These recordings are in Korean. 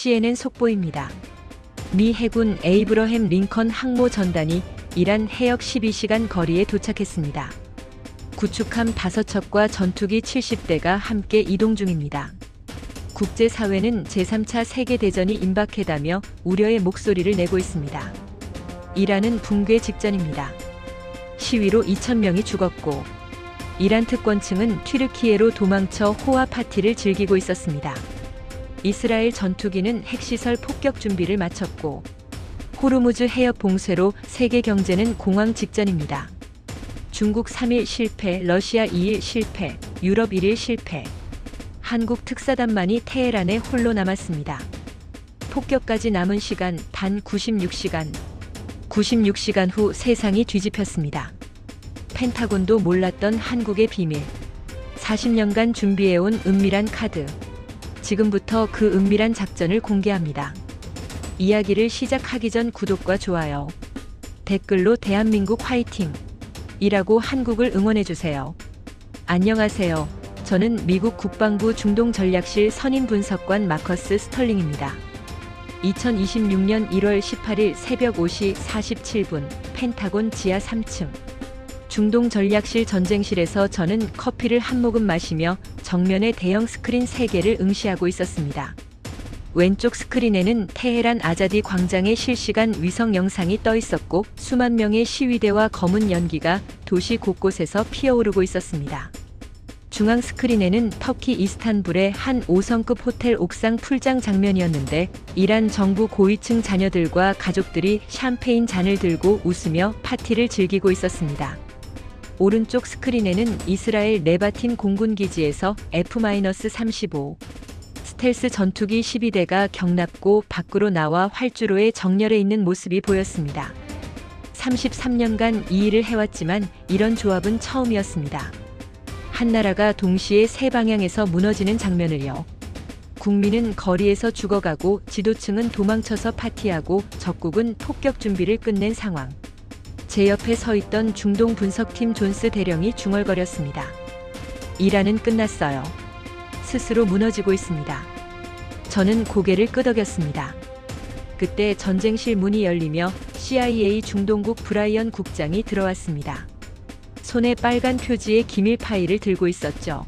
CNN 속보입니다. 미 해군 에이브러햄 링컨 항모 전단이 이란 해역 12시간 거리에 도착했습니다. 구축함 5척과 전투기 70대가 함께 이동 중입니다. 국제사회는 제3차 세계대전이 임박해다며 우려의 목소리를 내고 있습니다. 이란은 붕괴 직전입니다. 시위로 2,000명이 죽었고 이란 특권층은 튀르키예로 도망쳐 호화 파티를 즐기고 있었습니다. 이스라엘 전투기는 핵시설 폭격 준비를 마쳤고 호르무즈 해협 봉쇄로 세계 경제는 공황 직전입니다. 중국 3일 실패, 러시아 2일 실패, 유럽 1일 실패. 한국 특사단만이 테헤란에 홀로 남았습니다. 폭격까지 남은 시간 단 96시간. 96시간 후 세상이 뒤집혔습니다. 펜타곤도 몰랐던 한국의 비밀. 40년간 준비해온 은밀한 카드. 지금부터 그 은밀한 작전을 공개합니다. 이야기를 시작하기 전 구독과 좋아요, 댓글로 대한민국 화이팅! 이라고 한국을 응원해주세요. 안녕하세요. 저는 미국 국방부 중동전략실 선임 분석관 마커스 스털링입니다. 2026년 1월 18일 새벽 5시 47분 펜타곤 지하 3층. 중동전략실 전쟁실에서 저는 커피를 한 모금 마시며 정면에 대형 스크린 3개를 응시하고 있었습니다. 왼쪽 스크린에는 테헤란 아자디 광장의 실시간 위성 영상이 떠 있었고 수만 명의 시위대와 검은 연기가 도시 곳곳에서 피어오르고 있었습니다. 중앙 스크린에는 터키 이스탄불의 한 5성급 호텔 옥상 풀장 장면이었는데 이란 정부 고위층 자녀들과 가족들이 샴페인 잔을 들고 웃으며 파티를 즐기고 있었습니다. 오른쪽 스크린에는 이스라엘 네바틴 공군기지에서 F-35 스텔스 전투기 12대가 경납고 밖으로 나와 활주로에 정렬해 있는 모습이 보였습니다. 33년간 이 일을 해왔지만 이런 조합은 처음이었습니다. 한 나라가 동시에 세 방향에서 무너지는 장면을요. 국민은 거리에서 죽어가고 지도층은 도망쳐서 파티하고 적국은 폭격 준비를 끝낸 상황. 제 옆에 서 있던 중동 분석팀 존스 대령이 중얼거렸습니다. 이란은 끝났어요. 스스로 무너지고 있습니다. 저는 고개를 끄덕였습니다. 그때 전쟁실 문이 열리며 CIA 중동국 브라이언 국장이 들어왔습니다. 손에 빨간 표지의 기밀 파일을 들고 있었죠.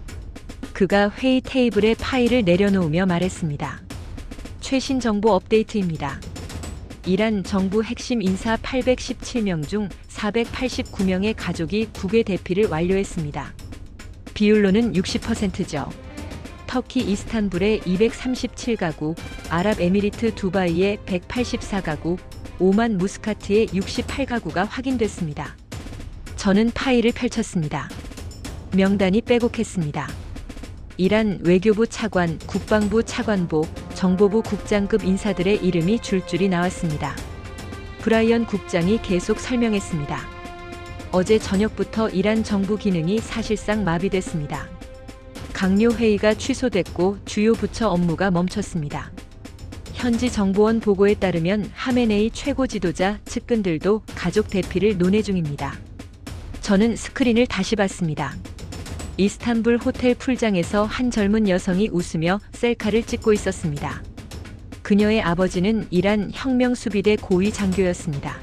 그가 회의 테이블에 파일을 내려놓으며 말했습니다. 최신 정보 업데이트입니다. 이란 정부 핵심 인사 817명 중 489명의 가족이 국외 대피를 완료했습니다. 비율로는 60%죠. 터키 이스탄불의 237가구, 아랍에미리트 두바이의 184가구, 오만 무스카트의 68가구가 확인됐습니다. 저는 파일을 펼쳤습니다. 명단이 빼곡했습니다. 이란 외교부 차관, 국방부 차관보, 정보부 국장급 인사들의 이름이 줄줄이 나왔습니다. 브라이언 국장이 계속 설명했습니다. 어제 저녁부터 이란 정부 기능이 사실상 마비됐습니다. 강요 회의가 취소됐고 주요 부처 업무가 멈췄습니다. 현지 정보원 보고에 따르면 하메네이 최고 지도자 측근들도 가족 대피를 논의 중입니다. 저는 스크린을 다시 봤습니다. 이스탄불 호텔 풀장에서 한 젊은 여성이 웃으며 셀카를 찍고 있었습니다. 그녀의 아버지는 이란 혁명수비대 고위 장교였습니다.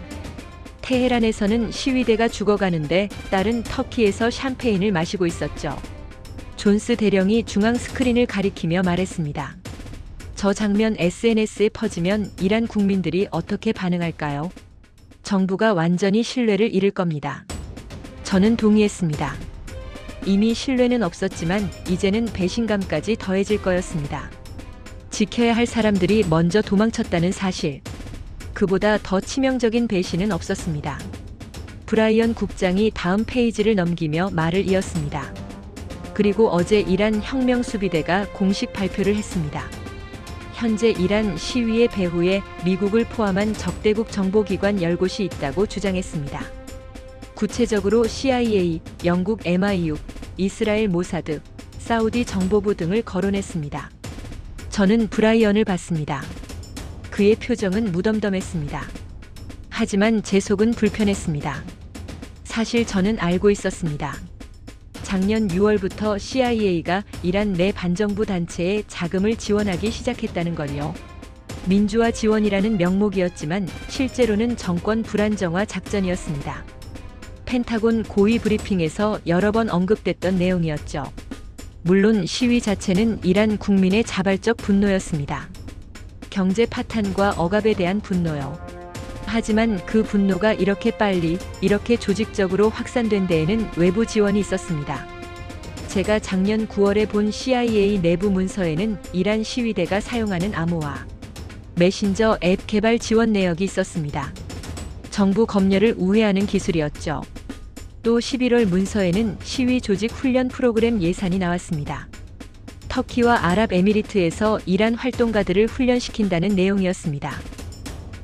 테헤란에서는 시위대가 죽어가는데 딸은 터키에서 샴페인을 마시고 있었죠. 존스 대령이 중앙 스크린을 가리키며 말했습니다. 저 장면 SNS에 퍼지면 이란 국민들이 어떻게 반응할까요? 정부가 완전히 신뢰를 잃을 겁니다. 저는 동의했습니다. 이미 신뢰는 없었지만 이제는 배신감까지 더해질 거였습니다. 지켜야 할 사람들이 먼저 도망쳤다는 사실. 그보다 더 치명적인 배신은 없었습니다. 브라이언 국장이 다음 페이지를 넘기며 말을 이었습니다. 그리고 어제 이란 혁명수비대가 공식 발표를 했습니다. 현재 이란 시위의 배후에 미국을 포함한 적대국 정보기관 10곳이 있다고 주장했습니다. 구체적으로 CIA, 영국 MI6, 이스라엘 모사드, 사우디 정보부 등을 거론했습니다. 저는 브라이언을 봤습니다. 그의 표정은 무덤덤했습니다. 하지만 제 속은 불편했습니다. 사실 저는 알고 있었습니다. 작년 6월부터 CIA가 이란 내 반정부 단체에 자금을 지원하기 시작했다는 걸요. 민주화 지원이라는 명목이었지만 실제로는 정권 불안정화 작전이었습니다. 펜타곤 고위 브리핑에서 여러 번 언급됐던 내용이었죠. 물론 시위 자체는 이란 국민의 자발적 분노였습니다. 경제 파탄과 억압에 대한 분노요. 하지만 그 분노가 이렇게 빨리, 이렇게 조직적으로 확산된 데에는 외부 지원이 있었습니다. 제가 작년 9월에 본 CIA 내부 문서에는 이란 시위대가 사용하는 암호화, 메신저 앱 개발 지원 내역이 있었습니다. 정부 검열을 우회하는 기술이었죠. 또 11월 문서에는 시위 조직 훈련 프로그램 예산이 나왔습니다. 터키와 아랍에미리트에서 이란 활동가들을 훈련시킨다는 내용이었습니다.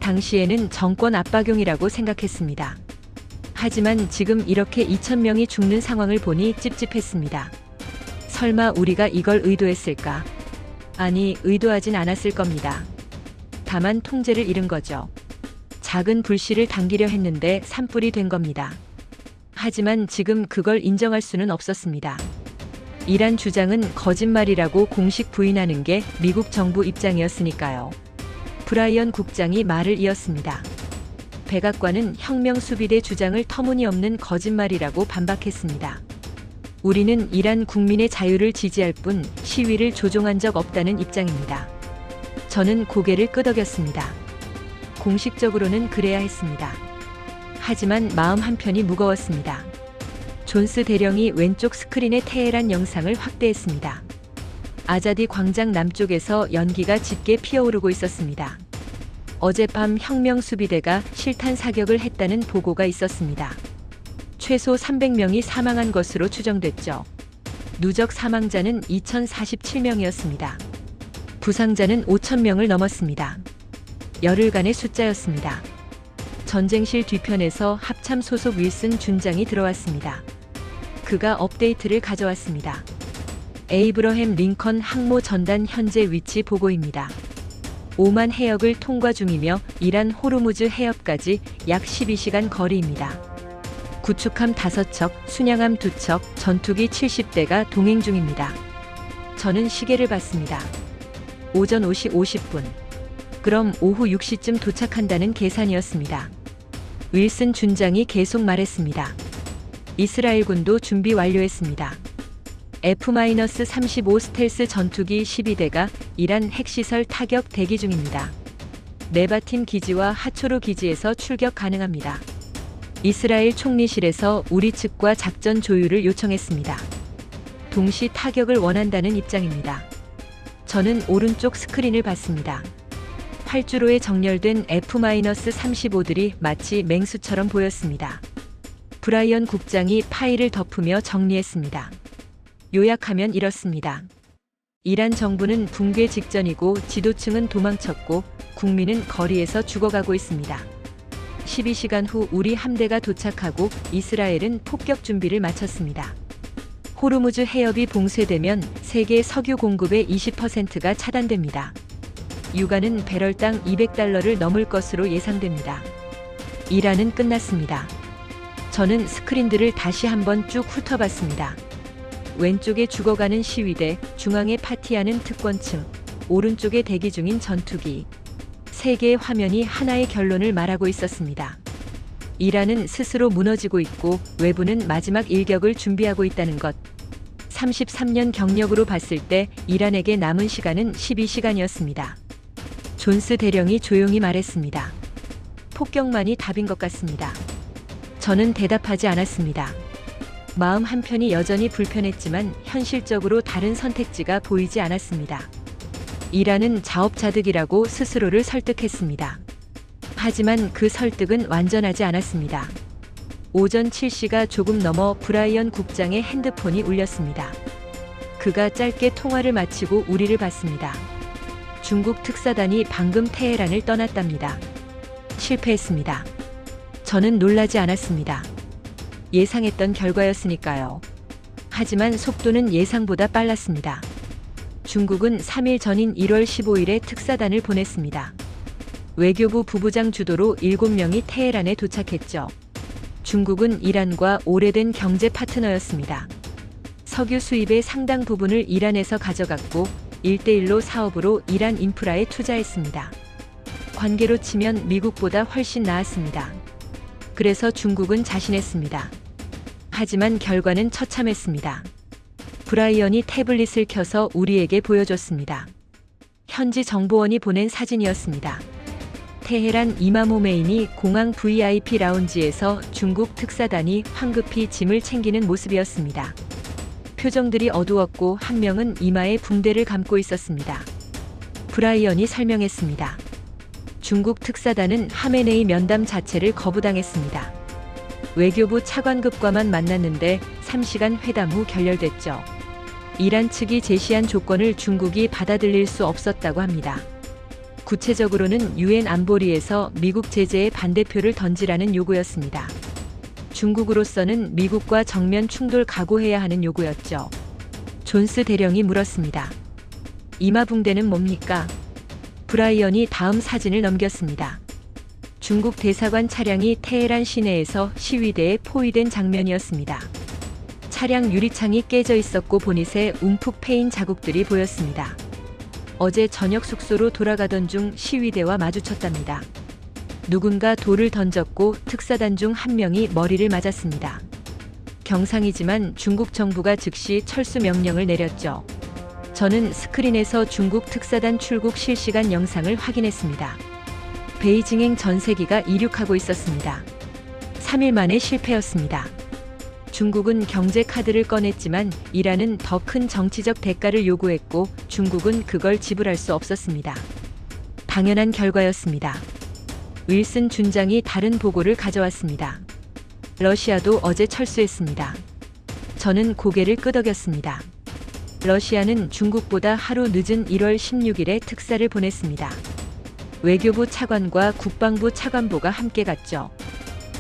당시에는 정권 압박용이라고 생각했습니다. 하지만 지금 이렇게 2,000명이 죽는 상황을 보니 찝찝했습니다. 설마 우리가 이걸 의도했을까? 아니, 의도하진 않았을 겁니다. 다만 통제를 잃은 거죠. 작은 불씨를 당기려 했는데 산불이 된 겁니다. 하지만 지금 그걸 인정할 수는 없었습니다. 이란 주장은 거짓말이라고 공식 부인하는 게 미국 정부 입장이었으니까요. 브라이언 국장이 말을 이었습니다. 백악관은 혁명수비대 주장을 터무니없는 거짓말이라고 반박했습니다. 우리는 이란 국민의 자유를 지지할 뿐 시위를 조종한 적 없다는 입장입니다. 저는 고개를 끄덕였습니다. 공식적으로는 그래야 했습니다. 하지만 마음 한편이 무거웠습니다. 존스 대령이 왼쪽 스크린의 테헤란 영상을 확대했습니다. 아자디 광장 남쪽에서 연기가 짙게 피어오르고 있었습니다. 어젯밤 혁명수비대가 실탄 사격을 했다는 보고가 있었습니다. 최소 300명이 사망한 것으로 추정됐죠. 누적 사망자는 2,047명이었습니다. 부상자는 5,000명을 넘었습니다. 열흘간의 숫자였습니다. 전쟁실 뒤편에서 합참 소속 윌슨 준장이 들어왔습니다. 그가 업데이트를 가져왔습니다. 에이브러햄 링컨 항모 전단 현재 위치 보고입니다. 오만 해역을 통과 중이며 이란 호르무즈 해협까지 약 12시간 거리입니다. 구축함 5척, 순양함 2척, 전투기 70대가 동행 중입니다. 저는 시계를 봤습니다. 오전 5시 50분. 그럼 오후 6시쯤 도착한다는 계산이었습니다. 윌슨 준장이 계속 말했습니다. 이스라엘군도 준비 완료했습니다. F-35 스텔스 전투기 12대가 이란 핵시설 타격 대기 중입니다. 네바팀 기지와 하초르 기지에서 출격 가능합니다. 이스라엘 총리실에서 우리 측과 작전 조율을 요청했습니다. 동시 타격을 원한다는 입장입니다. 저는 오른쪽 스크린을 봤습니다. 활주로에 정렬된 F-35들이 마치 맹수처럼 보였습니다. 브라이언 국장이 파일을 덮으며 정리했습니다. 요약하면 이렇습니다. 이란 정부는 붕괴 직전이고 지도층은 도망쳤고 국민은 거리에서 죽어가고 있습니다. 12시간 후 우리 함대가 도착하고 이스라엘은 폭격 준비를 마쳤습니다. 호르무즈 해협이 봉쇄되면 세계 석유 공급의 20%가 차단됩니다. 유가는 배럴당 $200를 넘을 것으로 예상됩니다. 이란은 끝났습니다. 저는 스크린들을 다시 한번 쭉 훑어봤습니다. 왼쪽에 죽어가는 시위대, 중앙에 파티하는 특권층, 오른쪽에 대기 중인 전투기. 세 개의 화면이 하나의 결론을 말하고 있었습니다. 이란은 스스로 무너지고 있고 외부는 마지막 일격을 준비하고 있다는 것. 33년 경력으로 봤을 때 이란에게 남은 시간은 12시간이었습니다. 존스 대령이 조용히 말했습니다. 폭격만이 답인 것 같습니다. 저는 대답하지 않았습니다. 마음 한편이 여전히 불편했지만 현실적으로 다른 선택지가 보이지 않았습니다. 이란은 자업자득이라고 스스로를 설득했습니다. 하지만 그 설득은 완전하지 않았습니다. 오전 7시가 조금 넘어 브라이언 국장의 핸드폰이 울렸습니다. 그가 짧게 통화를 마치고 우리를 봤습니다. 중국 특사단이 방금 테헤란을 떠났답니다. 실패했습니다. 저는 놀라지 않았습니다. 예상했던 결과였으니까요. 하지만 속도는 예상보다 빨랐습니다. 중국은 3일 전인 1월 15일에 특사단을 보냈습니다. 외교부 부부장 주도로 7명이 테헤란에 도착했죠. 중국은 이란과 오래된 경제 파트너였습니다. 석유 수입의 상당 부분을 이란에서 가져갔고 1대1로 사업으로 이란 인프라에 투자했습니다. 관계로 치면 미국보다 훨씬 나았습니다. 그래서 중국은 자신했습니다. 하지만 결과는 처참했습니다. 브라이언이 태블릿을 켜서 우리에게 보여줬습니다. 현지 정보원이 보낸 사진이었습니다. 테헤란 이맘 호메인이 공항 VIP 라운지에서 중국 특사단이 황급히 짐을 챙기는 모습이었습니다. 표정들이 어두웠고 한 명은 이마에 붕대를 감고 있었습니다. 브라이언이 설명했습니다. 중국 특사단은 하메네이 면담 자체를 거부당했습니다. 외교부 차관급과만 만났는데 3시간 회담 후 결렬됐죠. 이란 측이 제시한 조건을 중국이 받아들일 수 없었다고 합니다. 구체적으로는 유엔 안보리에서 미국 제재에 반대표를 던지라는 요구였습니다. 중국으로서는 미국과 정면 충돌 각오해야 하는 요구였죠. 존스 대령이 물었습니다. 이마 붕대는 뭡니까? 브라이언이 다음 사진을 넘겼습니다. 중국 대사관 차량이 테헤란 시내에서 시위대에 포위된 장면이었습니다. 차량 유리창이 깨져 있었고 보닛에 움푹 패인 자국들이 보였습니다. 어제 저녁 숙소로 돌아가던 중 시위대와 마주쳤답니다. 누군가 돌을 던졌고 특사단 중 한 명이 머리를 맞았습니다. 경상이지만 중국 정부가 즉시 철수 명령을 내렸죠. 저는 스크린에서 중국 특사단 출국 실시간 영상을 확인했습니다. 베이징행 전세기가 이륙하고 있었습니다. 3일 만에 실패였습니다. 중국은 경제 카드를 꺼냈지만 이란은 더 큰 정치적 대가를 요구했고 중국은 그걸 지불할 수 없었습니다. 당연한 결과였습니다. 윌슨 준장이 다른 보고를 가져왔습니다. 러시아도 어제 철수했습니다. 저는 고개를 끄덕였습니다. 러시아는 중국보다 하루 늦은 1월 16일에 특사를 보냈습니다. 외교부 차관과 국방부 차관보가 함께 갔죠.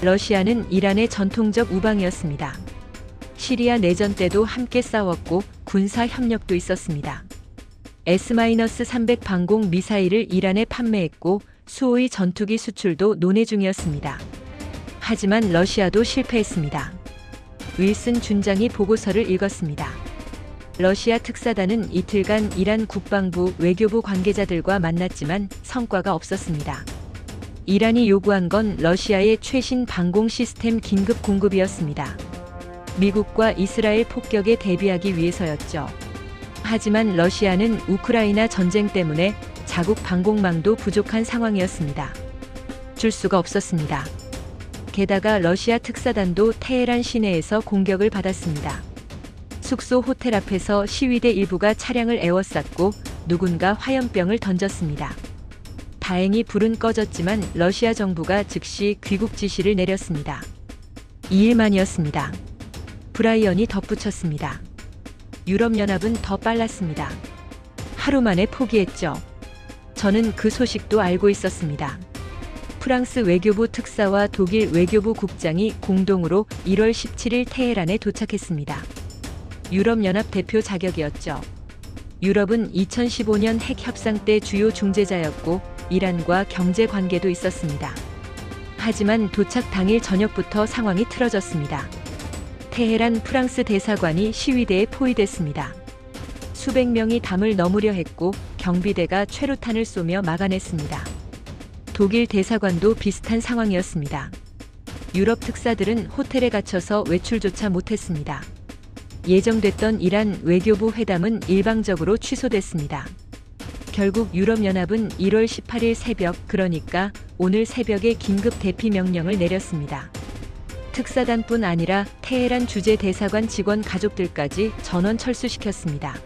러시아는 이란의 전통적 우방이었습니다. 시리아 내전 때도 함께 싸웠고 군사 협력도 있었습니다. S-300 방공 미사일을 이란에 판매했고 수호의 전투기 수출도 논의 중이었습니다. 하지만 러시아도 실패했습니다. 윌슨 준장이 보고서를 읽었습니다. 러시아 특사단은 이틀간 이란 국방부 외교부 관계자들과 만났지만 성과가 없었습니다. 이란이 요구한 건 러시아의 최신 방공 시스템 긴급 공급이었습니다. 미국과 이스라엘 폭격에 대비하기 위해서였죠. 하지만 러시아는 우크라이나 전쟁 때문에 자국 방공망도 부족한 상황이었습니다. 줄 수가 없었습니다. 게다가 러시아 특사단도 테헤란 시내에서 공격을 받았습니다. 숙소 호텔 앞에서 시위대 일부가 차량을 에워쌌고 누군가 화염병을 던졌습니다. 다행히 불은 꺼졌지만 러시아 정부가 즉시 귀국 지시를 내렸습니다. 2일 만이었습니다. 브라이언이 덧붙였습니다. 유럽연합은 더 빨랐습니다. 하루 만에 포기했죠. 저는 그 소식도 알고 있었습니다. 프랑스 외교부 특사와 독일 외교부 국장이 공동으로 1월 17일 테헤란에 도착했습니다. 유럽연합 대표 자격이었죠. 유럽은 2015년 핵 협상 때 주요 중재자였고 이란과 경제 관계도 있었습니다. 하지만 도착 당일 저녁부터 상황이 틀어졌습니다. 테헤란 프랑스 대사관이 시위대에 포위됐습니다. 수백 명이 담을 넘으려 했고 경비대가 최루탄을 쏘며 막아냈습니다. 독일 대사관도 비슷한 상황이었습니다. 유럽 특사들은 호텔에 갇혀서 외출조차 못했습니다. 예정됐던 이란 외교부 회담은 일방적으로 취소됐습니다. 결국 유럽연합은 1월 18일 새벽, 그러니까 오늘 새벽에 긴급 대피 명령을 내렸습니다. 특사단뿐 아니라 테헤란 주재 대사관 직원 가족들까지 전원 철수시켰습니다.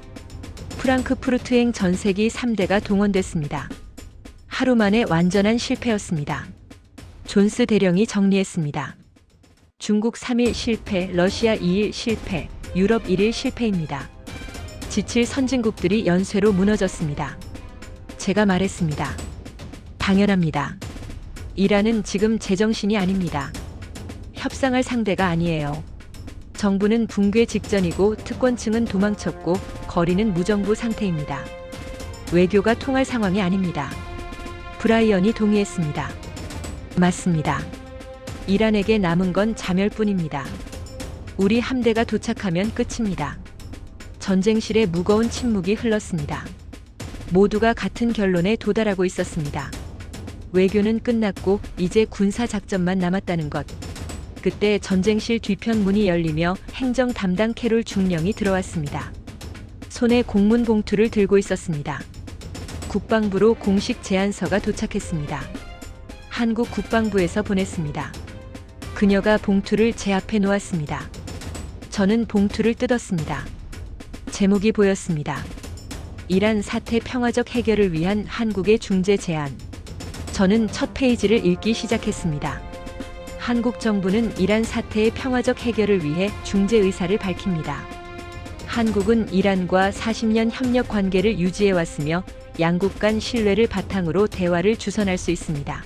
프랑크푸르트행 전세기 3대가 동원됐습니다. 하루 만에 완전한 실패였습니다. 존스 대령이 정리했습니다. 중국 3일 실패, 러시아 2일 실패, 유럽 1일 실패입니다. 지칠 선진국들이 연쇄로 무너졌습니다. 제가 말했습니다. 당연합니다. 이란은 지금 제정신이 아닙니다. 협상할 상대가 아니에요. 정부는 붕괴 직전이고 특권층은 도망쳤고 거리는 무정부 상태입니다. 외교가 통할 상황이 아닙니다. 브라이언이 동의했습니다. 맞습니다. 이란에게 남은 건 자멸뿐입니다. 우리 함대가 도착하면 끝입니다. 전쟁실에 무거운 침묵이 흘렀습니다. 모두가 같은 결론에 도달하고 있었습니다. 외교는 끝났고 이제 군사작전만 남았다는 것. 그때 전쟁실 뒤편 문이 열리며 행정 담당 캐롤 중령이 들어왔습니다. 손에 공문 봉투를 들고 있었습니다. 국방부로 공식 제안서가 도착했습니다. 한국 국방부에서 보냈습니다. 그녀가 봉투를 제 앞에 놓았습니다. 저는 봉투를 뜯었습니다. 제목이 보였습니다. 이란 사태 평화적 해결을 위한 한국의 중재 제안. 저는 첫 페이지를 읽기 시작했습니다. 한국 정부는 이란 사태의 평화적 해결을 위해 중재 의사를 밝힙니다. 한국은 이란과 40년 협력 관계를 유지해 왔으며 양국 간 신뢰를 바탕으로 대화를 주선할 수 있습니다.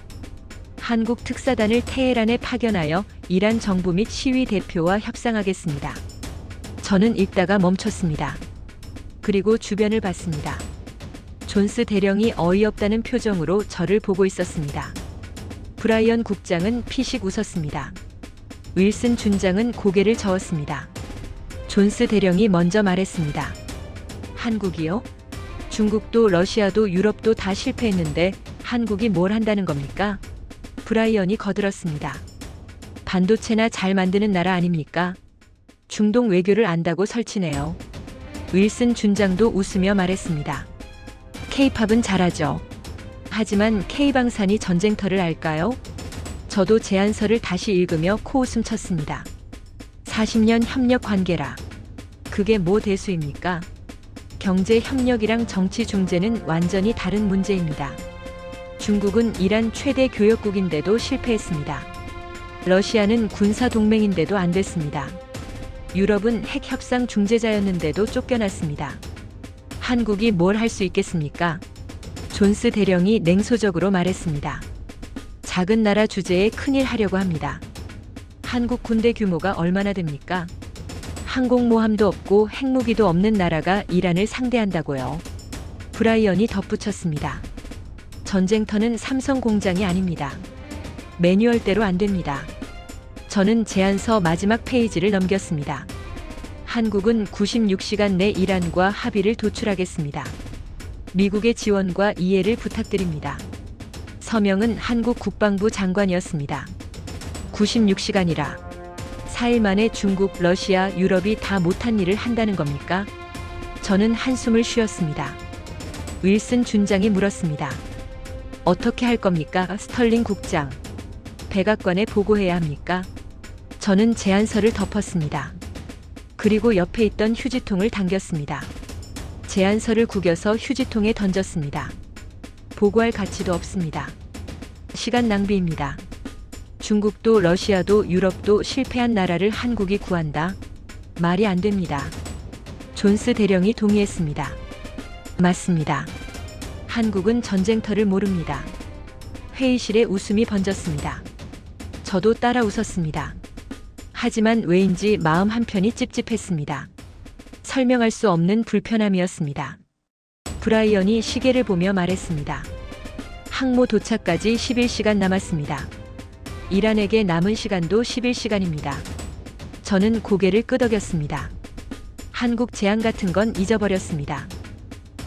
한국 특사단을 테헤란에 파견하여 이란 정부 및 시위 대표와 협상하겠습니다. 저는 읽다가 멈췄습니다. 그리고 주변을 봤습니다. 존스 대령이 어이없다는 표정으로 저를 보고 있었습니다. 브라이언 국장은 피식 웃었습니다. 윌슨 준장은 고개를 저었습니다. 존스 대령이 먼저 말했습니다. 한국이요? 중국도 러시아도 유럽도 다 실패했는데 한국이 뭘 한다는 겁니까? 브라이언이 거들었습니다. 반도체나 잘 만드는 나라 아닙니까? 중동 외교를 안다고 설치네요. 윌슨 준장도 웃으며 말했습니다. K-팝은 잘하죠. 하지만 K방산이 전쟁터를 알까요? 저도 제안서를 다시 읽으며 코웃음 쳤습니다. 40년 협력 관계라. 그게 뭐 대수입니까? 경제 협력이랑 정치 중재는 완전히 다른 문제입니다. 중국은 이란 최대 교역국인데도 실패했습니다. 러시아는 군사 동맹인데도 안 됐습니다. 유럽은 핵 협상 중재자였는데도 쫓겨났습니다. 한국이 뭘 할 수 있겠습니까? 존스 대령이 냉소적으로 말했습니다. 작은 나라 주제에 큰일 하려고 합니다. 한국 군대 규모가 얼마나 됩니까? 항공모함도 없고 핵무기도 없는 나라가 이란을 상대한다고요. 브라이언이 덧붙였습니다. 전쟁터는 삼성 공장이 아닙니다. 매뉴얼대로 안 됩니다. 저는 제안서 마지막 페이지를 넘겼습니다. 한국은 96시간 내 이란과 합의를 도출하겠습니다. 미국의 지원과 이해를 부탁드립니다. 서명은 한국 국방부 장관이었습니다. 96시간이라 4일 만에 중국, 러시아, 유럽이 다 못한 일을 한다는 겁니까? 저는 한숨을 쉬었습니다. 윌슨 준장이 물었습니다. 어떻게 할 겁니까, 스털링 국장? 백악관에 보고해야 합니까? 저는 제안서를 덮었습니다. 그리고 옆에 있던 휴지통을 당겼습니다. 제안서를 구겨서 휴지통에 던졌습니다. 보고할 가치도 없습니다. 시간 낭비입니다. 중국도 러시아도 유럽도 실패한 나라를 한국이 구한다? 말이 안 됩니다. 존스 대령이 동의했습니다. 맞습니다. 한국은 전쟁터를 모릅니다. 회의실에 웃음이 번졌습니다. 저도 따라 웃었습니다. 하지만 왜인지 마음 한편이 찝찝했습니다. 설명할 수 없는 불편함이었습니다. 브라이언이 시계를 보며 말했습니다. 항모 도착까지 11시간 남았습니다. 이란에게 남은 시간도 11시간입니다. 저는 고개를 끄덕였습니다. 한국 제안 같은 건 잊어버렸습니다.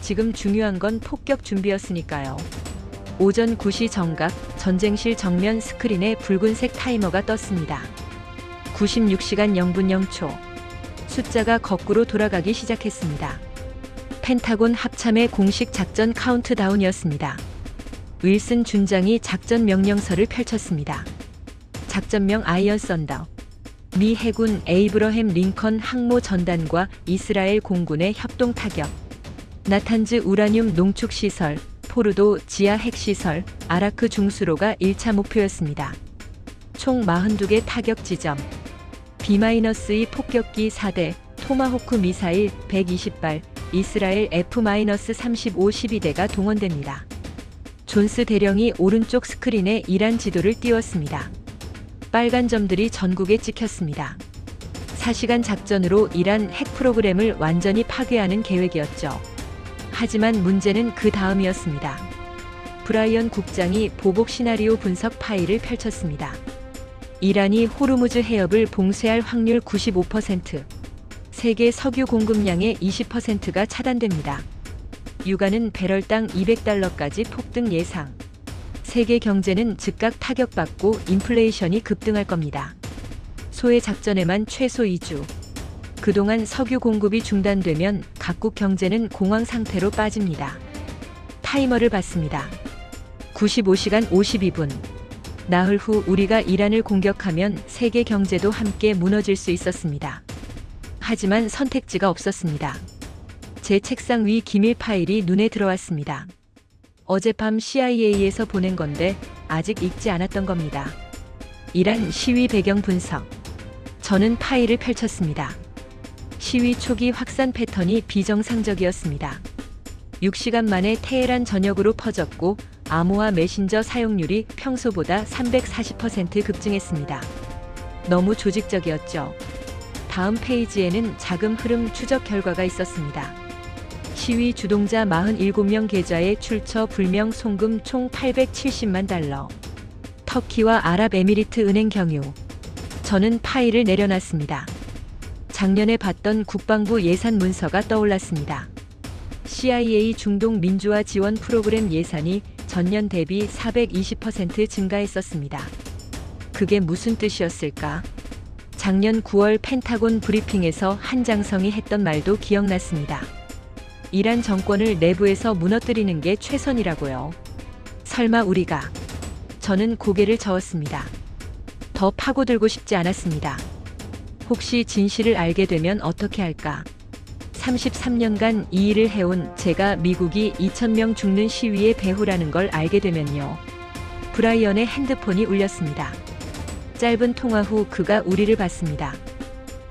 지금 중요한 건 폭격 준비였으니까요. 오전 9시 정각 전쟁실 정면 스크린에 붉은색 타이머가 떴습니다. 96시간 0분 0초. 숫자가 거꾸로 돌아가기 시작했습니다. 펜타곤 합참의 공식 작전 카운트다운이었습니다. 윌슨 준장이 작전 명령서를 펼쳤습니다. 작전명 아이언 썬더. 미 해군 에이브러햄 링컨 항모 전단과 이스라엘 공군의 협동 타격. 나탄즈 우라늄 농축 시설, 포르도 지하 핵시설, 아라크 중수로가 1차 목표였습니다. 총 42개 타격 지점. B-2 폭격기 4대, 토마호크 미사일 120발, 이스라엘 F-35 12대가 동원됩니다. 존스 대령이 오른쪽 스크린에 이란 지도를 띄웠습니다. 빨간 점들이 전국에 찍혔습니다. 4시간 작전으로 이란 핵 프로그램을 완전히 파괴하는 계획이었죠. 하지만 문제는 그 다음이었습니다. 브라이언 국장이 보복 시나리오 분석 파일을 펼쳤습니다. 이란이 호르무즈 해협을 봉쇄할 확률 95%, 세계 석유 공급량의 20%가 차단됩니다. 유가는 배럴당 $200까지 폭등 예상. 세계 경제는 즉각 타격받고 인플레이션이 급등할 겁니다. 소외 작전에만 최소 2주. 그동안 석유 공급이 중단되면 각국 경제는 공황 상태로 빠집니다. 타이머를 받습니다. 95시간 52분. 나흘 후 우리가 이란을 공격하면 세계 경제도 함께 무너질 수 있었습니다. 하지만 선택지가 없었습니다. 제 책상 위 기밀 파일이 눈에 들어왔습니다. 어젯밤 CIA에서 보낸 건데 아직 읽지 않았던 겁니다. 이란 시위 배경 분석. 저는 파일을 펼쳤습니다. 시위 초기 확산 패턴이 비정상적이었습니다. 6시간 만에 테헤란 전역으로 퍼졌고 암호화 메신저 사용률이 평소보다 340% 급증했습니다. 너무 조직적이었죠. 다음 페이지에는 자금 흐름 추적 결과가 있었습니다. 시위 주동자 47명 계좌에 출처 불명 송금 총 870만 달러. 터키와 아랍에미리트 은행 경유. 저는 파일을 내려놨습니다. 작년에 봤던 국방부 예산 문서가 떠올랐습니다. CIA 중동 민주화 지원 프로그램 예산이 전년 대비 420% 증가했었습니다. 그게 무슨 뜻이었을까? 작년 9월 펜타곤 브리핑에서 한장성이 했던 말도 기억났습니다. 이란 정권을 내부에서 무너뜨리는 게 최선이라고요. 설마 우리가? 저는 고개를 저었습니다. 더 파고들고 싶지 않았습니다. 혹시 진실을 알게 되면 어떻게 할까? 33년간 이 일을 해온 제가 미국이 2,000명 죽는 시위의 배후라는 걸 알게 되면요. 브라이언의 핸드폰이 울렸습니다. 짧은 통화 후 그가 우리를 봤습니다.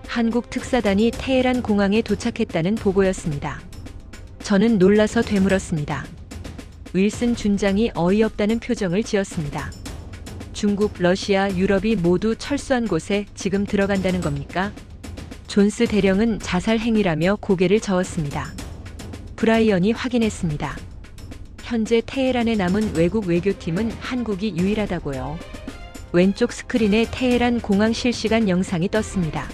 한국 특사단이 테헤란 공항에 도착했다는 보고였습니다. 저는 놀라서 되물었습니다. 윌슨 준장이 어이없다는 표정을 지었습니다. 중국, 러시아, 유럽이 모두 철수한 곳에 지금 들어간다는 겁니까? 존스 대령은 자살 행위라며 고개를 저었습니다. 브라이언이 확인했습니다. 현재 테헤란에 남은 외국 외교팀은 한국이 유일하다고요. 왼쪽 스크린에 테헤란 공항 실시간 영상이 떴습니다.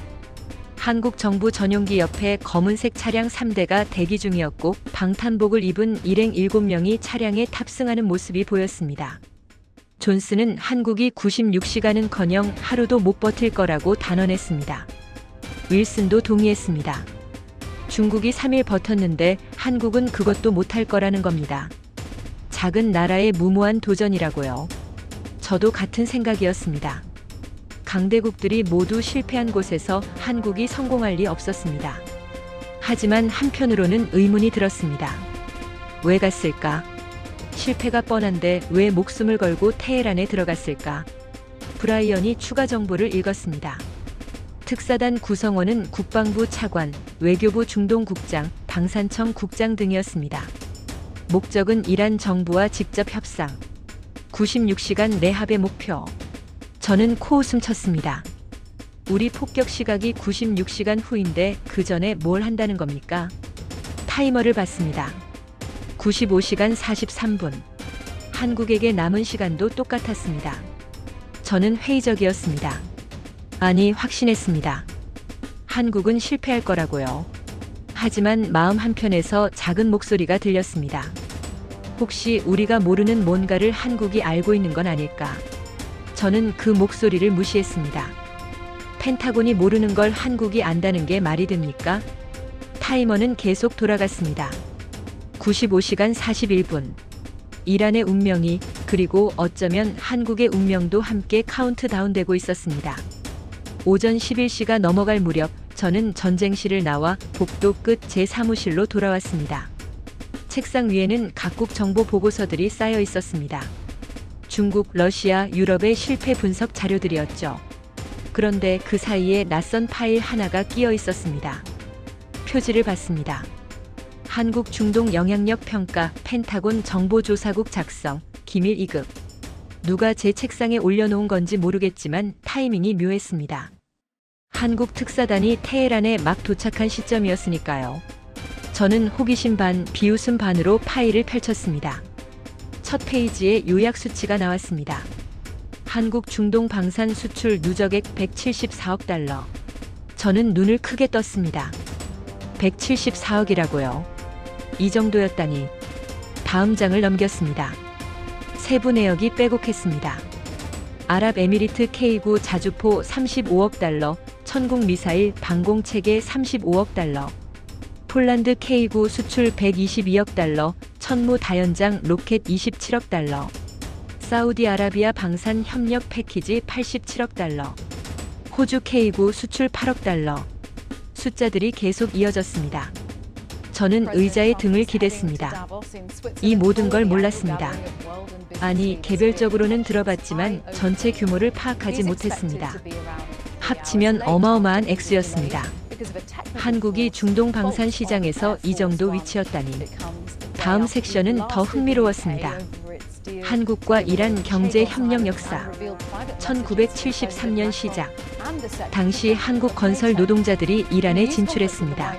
한국 정부 전용기 옆에 검은색 차량 3대가 대기 중이었고 방탄복을 입은 일행 7명이 차량에 탑승하는 모습이 보였습니다. 존스는 한국이 96시간은커녕 하루도 못 버틸 거라고 단언했습니다. 윌슨도 동의했습니다. 중국이 3일 버텼는데 한국은 그것도 못할 거라는 겁니다. 작은 나라의 무모한 도전이라고요. 저도 같은 생각이었습니다. 강대국들이 모두 실패한 곳에서 한국이 성공할 리 없었습니다. 하지만 한편으로는 의문이 들었습니다. 왜 갔을까? 실패가 뻔한데 왜 목숨을 걸고 테헤란에 들어갔을까? 브라이언이 추가 정보를 읽었습니다. 특사단 구성원은 국방부 차관, 외교부 중동국장, 방산청 국장 등이었습니다. 목적은 이란 정부와 직접 협상. 96시간 내합의 목표. 저는 코웃음 쳤습니다. 우리 폭격 시각이 96시간 후인데 그 전에 뭘 한다는 겁니까? 타이머를 봤습니다. 95시간 43분. 한국에게 남은 시간도 똑같았습니다. 저는 회의적이었습니다. 아니, 확신했습니다. 한국은 실패할 거라고요. 하지만 마음 한편에서 작은 목소리가 들렸습니다. 혹시 우리가 모르는 뭔가를 한국이 알고 있는 건 아닐까? 저는 그 목소리를 무시했습니다. 펜타곤이 모르는 걸 한국이 안다는 게 말이 됩니까? 타이머는 계속 돌아갔습니다. 95시간 41분. 이란의 운명이, 그리고 어쩌면 한국의 운명도 함께 카운트다운되고 있었습니다. 오전 11시가 넘어갈 무렵 저는 전쟁실을 나와 복도 끝 제 사무실로 돌아왔습니다. 책상 위에는 각국 정보 보고서들이 쌓여 있었습니다. 중국, 러시아, 유럽의 실패 분석 자료들이었죠. 그런데 그 사이에 낯선 파일 하나가 끼어 있었습니다. 표지를 봤습니다. 한국 중동 영향력 평가, 펜타곤 정보조사국 작성, 기밀 2급. 누가 제 책상에 올려놓은 건지 모르겠지만 타이밍이 묘했습니다. 한국 특사단이 테헤란에 막 도착한 시점이었으니까요. 저는 호기심 반, 비웃음 반으로 파일을 펼쳤습니다. 첫 페이지에 요약 수치가 나왔습니다. 한국 중동 방산 수출 누적액 174억 달러. 저는 눈을 크게 떴습니다. 174억이라고요. 이 정도였다니. 다음 장을 넘겼습니다. 세부 내역이 빼곡했습니다. 아랍에미리트 K9 자주포 35억 달러, 천국 미사일 방공체계 35억 달러, 폴란드 K9 수출 122억 달러, 천무 다연장 로켓 27억 달러, 사우디아라비아 방산 협력 패키지 87억 달러, 호주 K9 수출 8억 달러. 숫자들이 계속 이어졌습니다. 저는 의자에 등을 기댔습니다. 이 모든 걸 몰랐습니다. 아니, 개별적으로는 들어봤지만 전체 규모를 파악하지 못했습니다. 합치면 어마어마한 액수였습니다. 한국이 중동 방산 시장에서 이 정도 위치였다니. 다음 섹션은 더 흥미로웠습니다. 한국과 이란 경제 협력 역사. 1973년 시작. 당시 한국 건설 노동자들이 이란에 진출했습니다.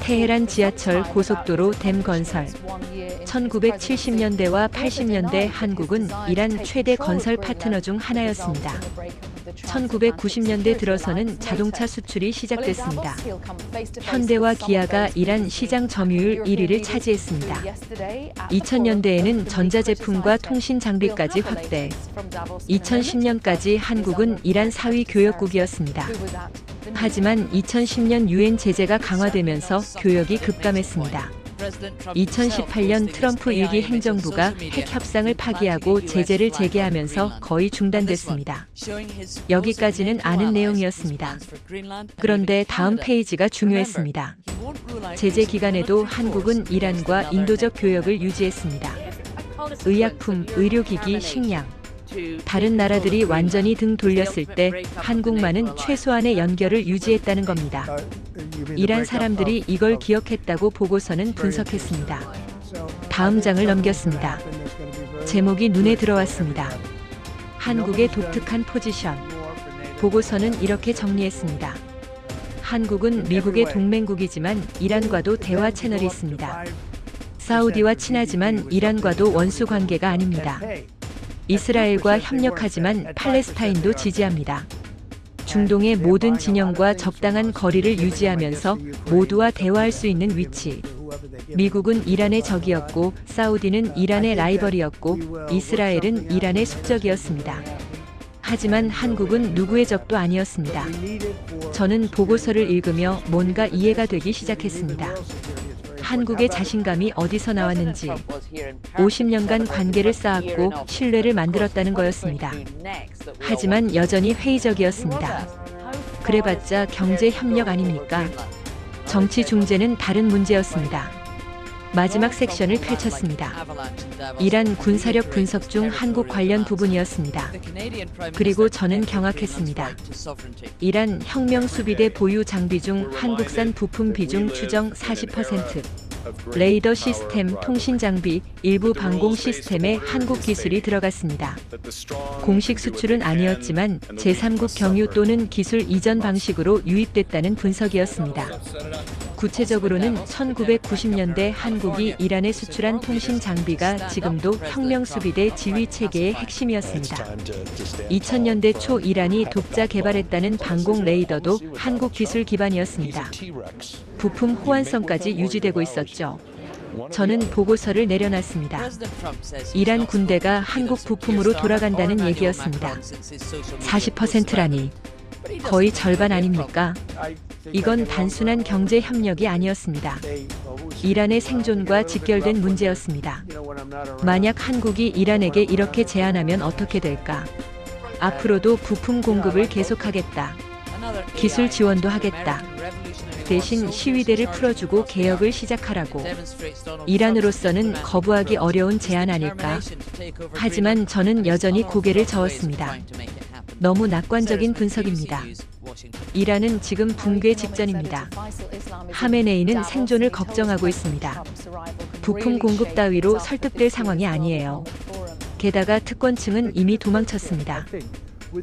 테헤란 지하철 고속도로 댐 건설. 1970년대와 80년대 한국은 이란 최대 건설 파트너 중 하나였습니다. 1990년대 들어서는 자동차 수출이 시작됐습니다. 현대와 기아가 이란 시장 점유율 1위를 차지했습니다. 2000년대에는 전자제품과 통신 장비까지 확대. 2010년까지 한국은 이란 4위 교역국이었습니다. 하지만 2010년 유엔 제재가 강화되면서 교역이 급감했습니다. 2018년 트럼프 1기 행정부가 핵 협상을 파기하고 제재를 재개하면서 거의 중단됐습니다. 여기까지는 아는 내용이었습니다. 그런데 다음 페이지가 중요했습니다. 제재 기간에도 한국은 이란과 인도적 교역을 유지했습니다. 의약품, 의료기기, 식량. 다른 나라들이 완전히 등 돌렸을 때 한국만은 최소한의 연결을 유지했다는 겁니다. 이란 사람들이 이걸 기억했다고 보고서는 분석했습니다. 다음 장을 넘겼습니다. 제목이 눈에 들어왔습니다. 한국의 독특한 포지션. 보고서는 이렇게 정리했습니다. 한국은 미국의 동맹국이지만 이란과도 대화 채널이 있습니다. 사우디와 친하지만 이란과도 원수 관계가 아닙니다. 이스라엘과 협력하지만 팔레스타인도 지지합니다. 중동의 모든 진영과 적당한 거리를 유지하면서 모두와 대화할 수 있는 위치. 미국은 이란의 적이었고 사우디는 이란의 라이벌이었고 이스라엘은 이란의 숙적이었습니다. 하지만 한국은 누구의 적도 아니었습니다. 저는 보고서를 읽으며 뭔가 이해가 되기 시작했습니다. 한국의 자신감이 어디서 나왔는지 50년간 관계를 쌓았고 신뢰를 만들었다는 거였습니다. 하지만 여전히 회의적이었습니다. 그래봤자 경제 협력 아닙니까? 정치 중재는 다른 문제였습니다. 마지막 섹션을 펼쳤습니다. 이란 군사력 분석 중 한국 관련 부분이었습니다. 그리고 저는 경악했습니다. 이란 혁명 수비대 보유 장비 중 한국산 부품 비중 추정 40%. 레이더 시스템, 통신 장비, 일부 방공 시스템에 한국 기술이 들어갔습니다. 공식 수출은 아니었지만 제3국 경유 또는 기술 이전 방식으로 유입됐다는 분석이었습니다. 구체적으로는 1990년대 한국이 이란에 수출한 통신 장비가 지금도 혁명수비대 지휘 체계의 핵심이었습니다. 2000년대 초 이란이 독자 개발했다는 방공 레이더도 한국 기술 기반이었습니다. 부품 호환성까지 유지되고 있었죠. 저는 보고서를 내려놨습니다. 이란 군대가 한국 부품으로 돌아간다는 얘기였습니다. 40%라니. 거의 절반 아닙니까? 이건 단순한 경제 협력이 아니었습니다. 이란의 생존과 직결된 문제였습니다. 만약 한국이 이란에게 이렇게 제안하면 어떻게 될까? 앞으로도 부품 공급을 계속하겠다. 기술 지원도 하겠다. 대신 시위대를 풀어주고 개혁을 시작하라고. 이란으로서는 거부하기 어려운 제안 아닐까? 하지만 저는 여전히 고개를 저었습니다. 너무 낙관적인 분석입니다. 이란은 지금 붕괴 직전입니다. 하메네이는 생존을 걱정하고 있습니다. 부품 공급 따위로 설득될 상황이 아니에요. 게다가 특권층은 이미 도망쳤습니다.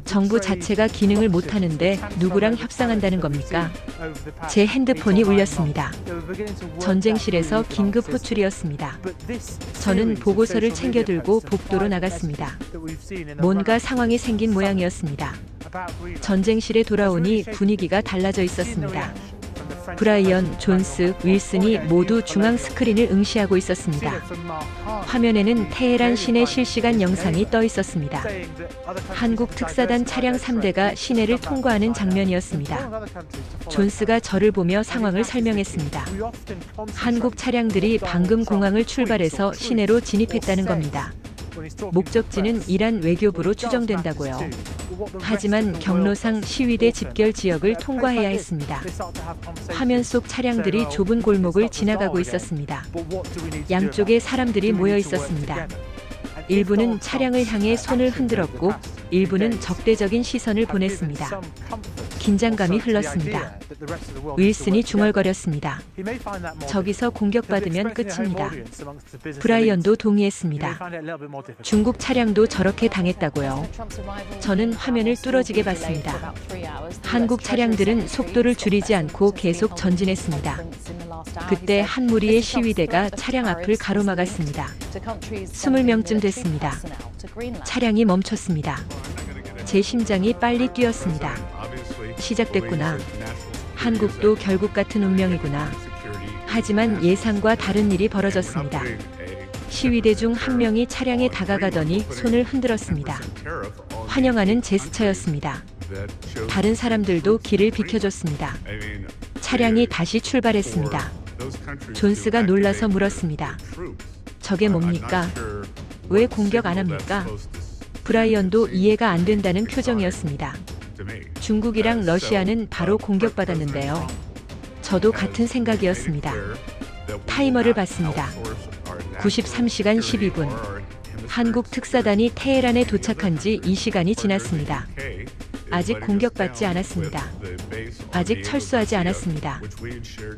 정부 자체가 기능을 못하는데 누구랑 협상한다는 겁니까? 제 핸드폰이 울렸습니다. 전쟁실에서 긴급 호출이었습니다. 저는 보고서를 챙겨 들고 복도로 나갔습니다. 뭔가 상황이 생긴 모양이었습니다. 전쟁실에 돌아오니 분위기가 달라져 있었습니다. 브라이언, 존스, 윌슨이 모두 중앙 스크린을 응시하고 있었습니다. 화면에는 테헤란 시내 실시간 영상이 떠 있었습니다. 한국 특사단 차량 3대가 시내를 통과하는 장면이었습니다. 존스가 저를 보며 상황을 설명했습니다. 한국 차량들이 방금 공항을 출발해서 시내로 진입했다는 겁니다. 목적지는 이란 외교부로 추정된다고요. 하지만 경로상 시위대 집결 지역을 통과해야 했습니다. 화면 속 차량들이 좁은 골목을 지나가고 있었습니다. 양쪽에 사람들이 모여 있었습니다. 일부는 차량을 향해 손을 흔들었고 일부는 적대적인 시선을 보냈습니다. 긴장감이 흘렀습니다. 윌슨이 중얼거렸습니다. 저기서 공격받으면 끝입니다. 브라이언도 동의했습니다. 중국 차량도 저렇게 당했다고요. 저는 화면을 뚫어지게 봤습니다. 한국 차량들은 속도를 줄이지 않고 계속 전진했습니다. 그때 한 무리의 시위대가 차량 앞을 가로막았습니다. 20명쯤 됐습니다. 차량이 멈췄습니다. 제 심장이 빨리 뛰었습니다. 시작됐구나. 한국도 결국 같은 운명이구나. 하지만 예상과 다른 일이 벌어졌습니다. 시위대 중 한 명이 차량에 다가가더니 손을 흔들었습니다. 환영하는 제스처였습니다. 다른 사람들도 길을 비켜줬습니다. 차량이 다시 출발했습니다. 존스가 놀라서 물었습니다. 저게 뭡니까? 왜 공격 안 합니까? 브라이언도 이해가 안 된다는 표정이었습니다. 중국이랑 러시아는 바로 공격받았는데요. 저도 같은 생각이었습니다. 타이머를 봤습니다. 93시간 12분. 한국 특사단이 테헤란에 도착한 지 2시간이 지났습니다. 아직 공격받지 않았습니다. 아직 철수하지 않았습니다.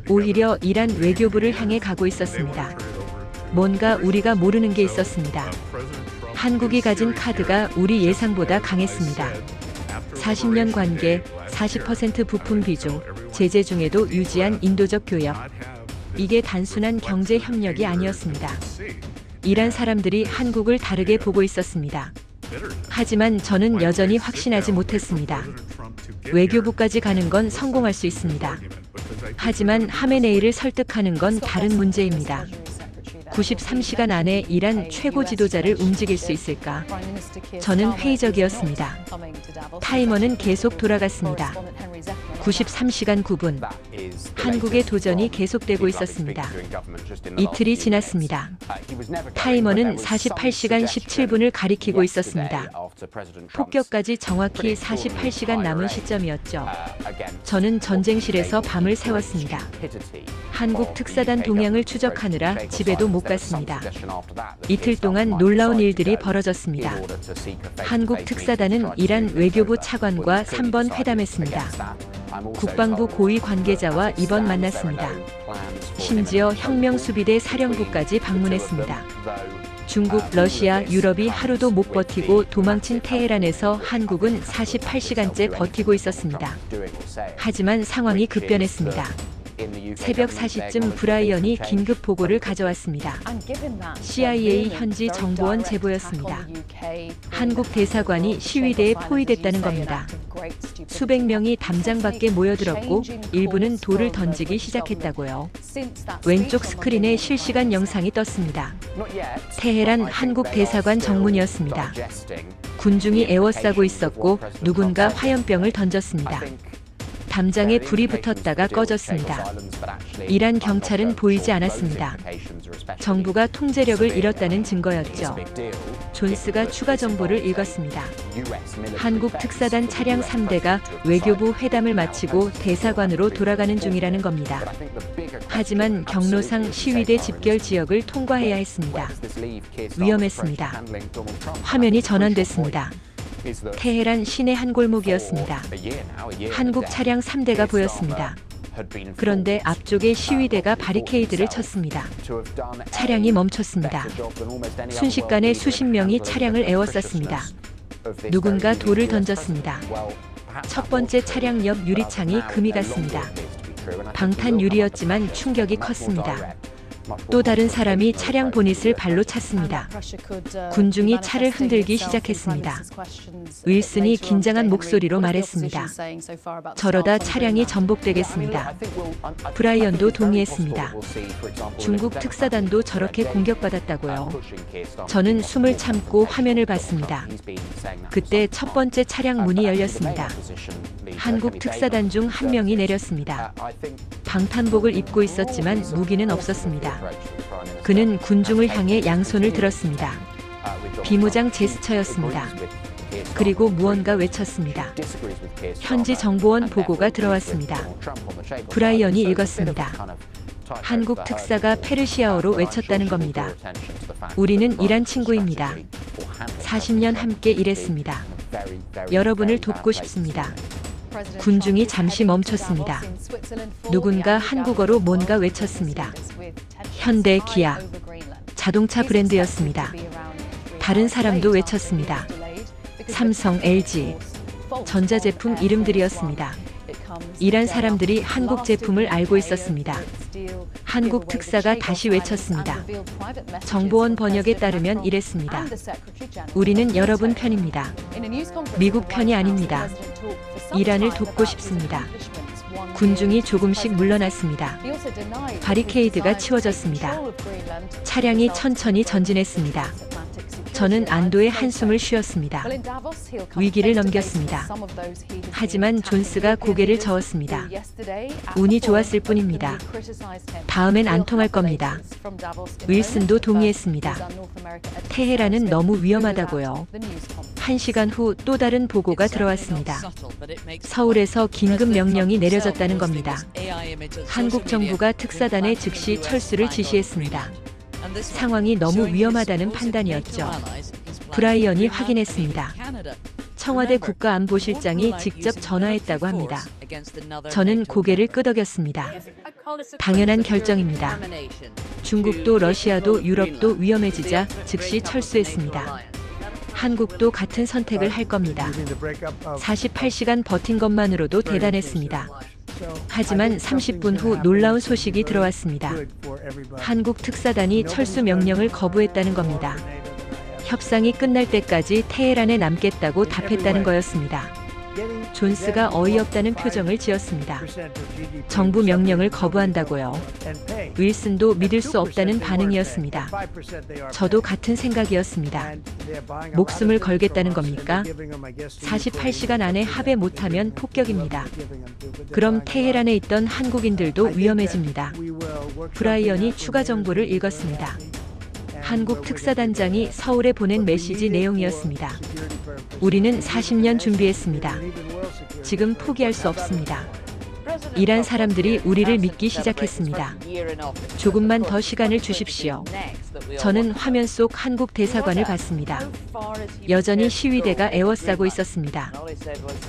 오히려 이란 외교부를 향해 가고 있었습니다. 뭔가 우리가 모르는 게 있었습니다. 한국이 가진 카드가 우리 예상보다 강했습니다. 40년 관계, 40% 부품 비중, 제재 중에도 유지한 인도적 교역. 이게 단순한 경제 협력이 아니었습니다. 이란 사람들이 한국을 다르게 보고 있었습니다. 하지만 저는 여전히 확신하지 못했습니다. 외교부까지 가는 건 성공할 수 있습니다. 하지만 하메네이를 설득하는 건 다른 문제입니다. 93시간 안에 이란 최고 지도자를 움직일 수 있을까? 저는 회의적이었습니다. 타이머는 계속 돌아갔습니다. 93시간 9분. 한국의 도전이 계속되고 있었습니다. 이틀이 지났습니다. 타이머는 48시간 17분을 가리키고 있었습니다. 폭격까지 정확히 48시간 남은 시점이었죠. 저는 전쟁실에서 밤을 새웠습니다. 한국 특사단 동향을 추적하느라 집에도 못 갔습니다. 이틀 동안 놀라운 일들이 벌어졌습니다. 한국 특사단은 이란 외교부 차관과 3번 회담했습니다. 국방부 고위 관계자와 이번 만났습니다. 심지어 혁명수비대 사령부까지 방문했습니다. 중국, 러시아, 유럽이 하루도 못 버티고 도망친 테헤란에서 한국은 48시간째 버티고 있었습니다. 하지만 상황이 급변했습니다. 새벽 4시쯤 브라이언이 긴급 보고를 가져왔습니다. CIA 현지 정보원 제보였습니다. 한국 대사관이 시위대에 포위됐다는 겁니다. 수백 명이 담장 밖에 모여들었고 일부는 돌을 던지기 시작했다고요. 왼쪽 스크린에 실시간 영상이 떴습니다. 테헤란 한국 대사관 정문이었습니다. 군중이 에워싸고 있었고 누군가 화염병을 던졌습니다. 담장에 불이 붙었다가 꺼졌습니다. 이란 경찰은 보이지 않았습니다. 정부가 통제력을 잃었다는 증거였죠. 존스가 추가 정보를 읽었습니다. 한국 특사단 차량 3대가 외교부 회담을 마치고 대사관으로 돌아가는 중이라는 겁니다. 하지만 경로상 시위대 집결 지역을 통과해야 했습니다. 위험했습니다. 화면이 전환됐습니다. 테헤란 시내 한 골목이었습니다. 한국 차량 3대가 보였습니다. 그런데 앞쪽에 시위대가 바리케이드를 쳤습니다. 차량이 멈췄습니다. 순식간에 수십 명이 차량을 에워쌌습니다. 누군가 돌을 던졌습니다. 첫 번째 차량 옆 유리창이 금이 갔습니다. 방탄 유리였지만 충격이 컸습니다. 또 다른 사람이 차량 보닛을 발로 찼습니다. 군중이 차를 흔들기 시작했습니다. 윌슨이 긴장한 목소리로 말했습니다. 저러다 차량이 전복되겠습니다. 브라이언도 동의했습니다. 중국 특사단도 저렇게 공격받았다고요. 저는 숨을 참고 화면을 봤습니다. 그때 첫 번째 차량 문이 열렸습니다. 한국 특사단 중 한 명이 내렸습니다. 방탄복을 입고 있었지만 무기는 없었습니다. 그는 군중을 향해 양손을 들었습니다. 비무장 제스처였습니다. 그리고 무언가 외쳤습니다. 현지 정보원 보고가 들어왔습니다. 브라이언이 읽었습니다. 한국 특사가 페르시아어로 외쳤다는 겁니다. 우리는 이란 친구입니다. 40년 함께 일했습니다. 여러분을 돕고 싶습니다. 군중이 잠시 멈췄습니다. 누군가 한국어로 뭔가 외쳤습니다. 현대, 기아, 자동차 브랜드였습니다. 다른 사람도 외쳤습니다. 삼성, LG, 전자제품 이름들이었습니다. 이란 사람들이 한국 제품을 알고 있었습니다. 한국 특사가 다시 외쳤습니다. 정보원 번역에 따르면 이랬습니다. 우리는 여러분 편입니다. 미국 편이 아닙니다. 이란을 돕고 싶습니다. 군중이 조금씩 물러났습니다. 바리케이드가 치워졌습니다. 차량이 천천히 전진했습니다. 저는 안도의 한숨을 쉬었습니다. 위기를 넘겼습니다. 하지만 존스가 고개를 저었습니다. 운이 좋았을 뿐입니다. 다음엔 안 통할 겁니다. 윌슨도 동의했습니다. 테헤란은 너무 위험하다고요. 1시간 후 또 다른 보고가 들어왔습니다. 서울에서 긴급 명령이 내려졌다는 겁니다. 한국 정부가 특사단에 즉시 철수를 지시했습니다. 상황이 너무 위험하다는 판단이었죠. 브라이언이 확인했습니다. 청와대 국가안보실장이 직접 전화했다고 합니다. 저는 고개를 끄덕였습니다. 당연한 결정입니다. 중국도 러시아도 유럽도 위험해지자 즉시 철수했습니다. 한국도 같은 선택을 할 겁니다. 48시간 버틴 것만으로도 대단했습니다. 하지만 30분 후 놀라운 소식이 들어왔습니다. 한국 특사단이 철수 명령을 거부했다는 겁니다. 협상이 끝날 때까지 테헤란에 남겠다고 답했다는 거였습니다. 존스가 어이없다는 표정을 지었습니다. 정부 명령을 거부한다고요. 윌슨도 믿을 수 없다는 반응이었습니다. 저도 같은 생각이었습니다. 목숨을 걸겠다는 겁니까? 48시간 안에 합의 못하면 폭격입니다. 그럼 테헤란에 있던 한국인들도 위험해집니다. 브라이언이 추가 정보를 읽었습니다. 한국 특사단장이 서울에 보낸 메시지 내용이었습니다. 우리는 40년 준비했습니다. 지금 포기할 수 없습니다. 이란 사람들이 우리를 믿기 시작했습니다. 조금만 더 시간을 주십시오. 저는 화면 속 한국 대사관을 봤습니다. 여전히 시위대가 에워싸고 있었습니다.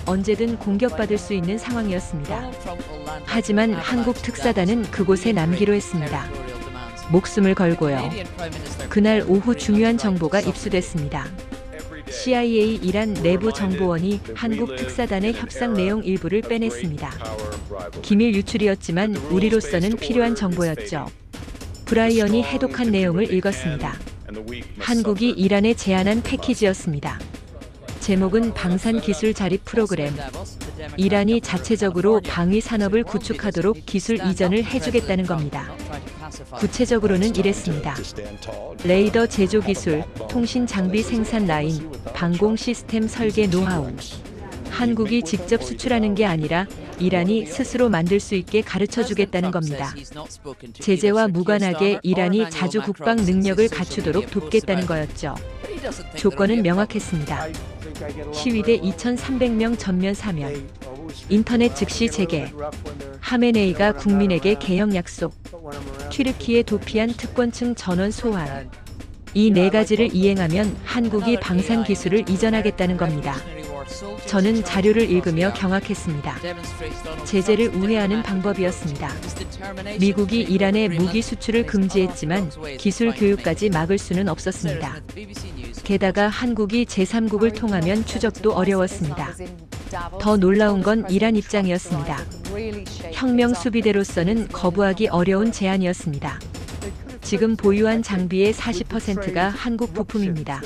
언제든 공격받을 수 있는 상황이었습니다. 하지만 한국 특사단은 그곳에 남기로 했습니다. 목숨을 걸고요. 그날 오후 중요한 정보가 입수됐습니다. CIA 이란 내부 정보원이 한국 특사단의 협상 내용 일부를 빼냈습니다. 기밀 유출이었지만 우리로서는 필요한 정보였죠. 브라이언이 해독한 내용을 읽었습니다. 한국이 이란에 제안한 패키지였습니다. 제목은 방산 기술 자립 프로그램. 이란이 자체적으로 방위 산업을 구축하도록 기술 이전을 해주겠다는 겁니다. 구체적으로는 이랬습니다. 레이더 제조 기술, 통신 장비 생산 라인, 방공 시스템 설계 노하우. 한국이 직접 수출하는 게 아니라 이란이 스스로 만들 수 있게 가르쳐 주겠다는 겁니다. 제재와 무관하게 이란이 자주 국방 능력을 갖추도록 돕겠다는 거였죠. 조건은 명확했습니다. 시위대 2,300명 전면 사면, 인터넷 즉시 재개, 하메네이가 국민에게 개혁 약속, 튀르키예 도피한 특권층 전원 소환. 이 네 가지를 이행하면 한국이 방산 기술을 이전하겠다는 겁니다. 저는 자료를 읽으며 경악했습니다. 제재를 우회하는 방법이었습니다. 미국이 이란의 무기 수출을 금지했지만 기술 교육까지 막을 수는 없었습니다. 게다가 한국이 제3국을 통하면 추적도 어려웠습니다. 더 놀라운 건 이란 입장이었습니다. 혁명 수비대로서는 거부하기 어려운 제안이었습니다. 지금 보유한 장비의 40%가 한국 부품입니다.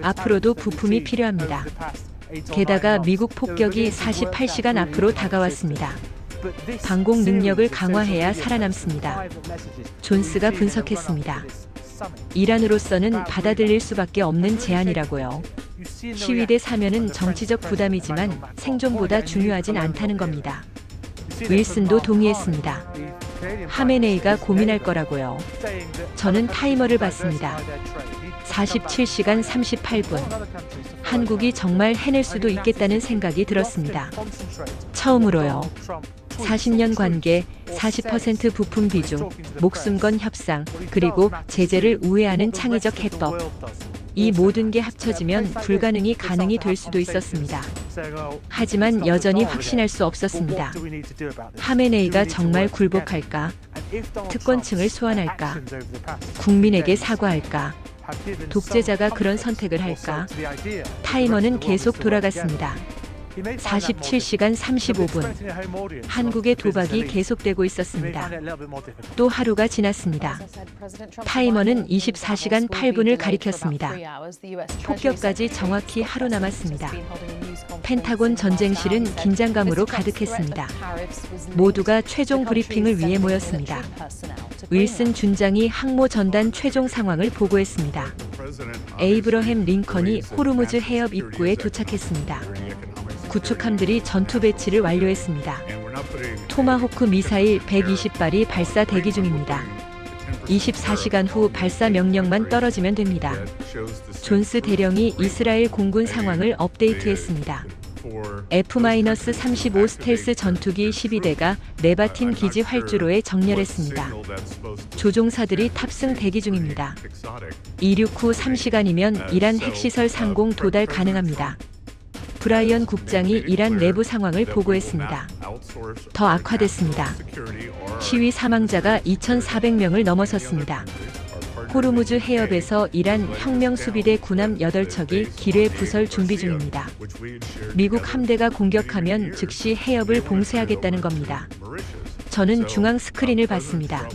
앞으로도 부품이 필요합니다. 게다가 미국 폭격이 48시간 앞으로 다가왔습니다. 방공 능력을 강화해야 살아남습니다. 존스가 분석했습니다. 이란으로서는 받아들일 수밖에 없는 제안이라고요. 시위대 사면은 정치적 부담이지만 생존보다 중요하진 않다는 겁니다. 윌슨도 동의했습니다. 하메네이가 고민할 거라고요. 저는 타이머를 봤습니다. 47시간 38분. 한국이 정말 해낼 수도 있겠다는 생각이 들었습니다. 처음으로요. 40년 관계, 40% 부품 비중, 목숨 건 협상, 그리고 제재를 우회하는 창의적 해법. 이 모든 게 합쳐지면 불가능이 가능이 될 수도 있었습니다. 하지만 여전히 확신할 수 없었습니다. 하메네이가 정말 굴복할까? 특권층을 소환할까? 국민에게 사과할까? 독재자가 그런 선택을 할까? 타이머는 계속 돌아갔습니다. 47시간 35분. 한국의 도박이 계속되고 있었습니다. 또 하루가 지났습니다. 타이머는 24시간 8분을 가리켰습니다. 폭격까지 정확히 하루 남았습니다. 펜타곤 전쟁실은 긴장감으로 가득했습니다. 모두가 최종 브리핑을 위해 모였습니다. 윌슨 준장이 항모 전단 최종 상황을 보고했습니다. 에이브러햄 링컨이 호르무즈 해협 입구에 도착했습니다. 구축함들이 전투 배치를 완료했습니다. 토마호크 미사일 120발이 발사 대기 중입니다. 24시간 후 발사 명령만 떨어지면 됩니다. 존스 대령이 이스라엘 공군 상황을 업데이트했습니다. F-35 스텔스 전투기 12대가 네바틴 기지 활주로에 정렬했습니다. 조종사들이 탑승 대기 중입니다. 이륙 후 3시간이면 이란 핵시설 상공 도달 가능합니다. 브라이언 국장이 이란 내부 상황을 보고했습니다. 더 악화됐습니다. 시위 사망자가 2,400명을 넘어섰습니다. 호르무즈 해협에서 이란 혁명수비대 군함 8척이 기뢰 부설 준비 중입니다. 미국 함대가 공격하면 즉시 해협을 봉쇄하겠다는 겁니다. 저는 중앙 스크린을 봤습니다.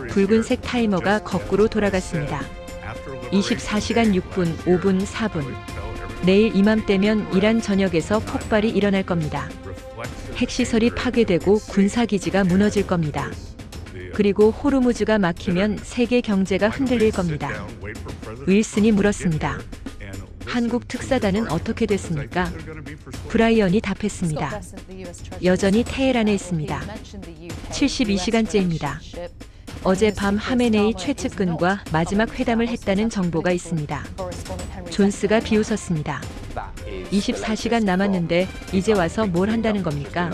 붉은색 타이머가 거꾸로 돌아갔습니다. 24시간 6분, 5분, 4분. 내일 이맘때면 이란 전역에서 폭발이 일어날 겁니다. 핵시설이 파괴되고 군사기지가 무너질 겁니다. 그리고 호르무즈가 막히면 세계 경제가 흔들릴 겁니다. 윌슨이 물었습니다. 한국 특사단은 어떻게 됐습니까? 브라이언이 답했습니다. 여전히 테헤란에 있습니다. 72시간째입니다. 어젯밤 하메네이 최측근과 마지막 회담을 했다는 정보가 있습니다. 존스가 비웃었습니다. 24시간 남았는데 이제 와서 뭘 한다는 겁니까?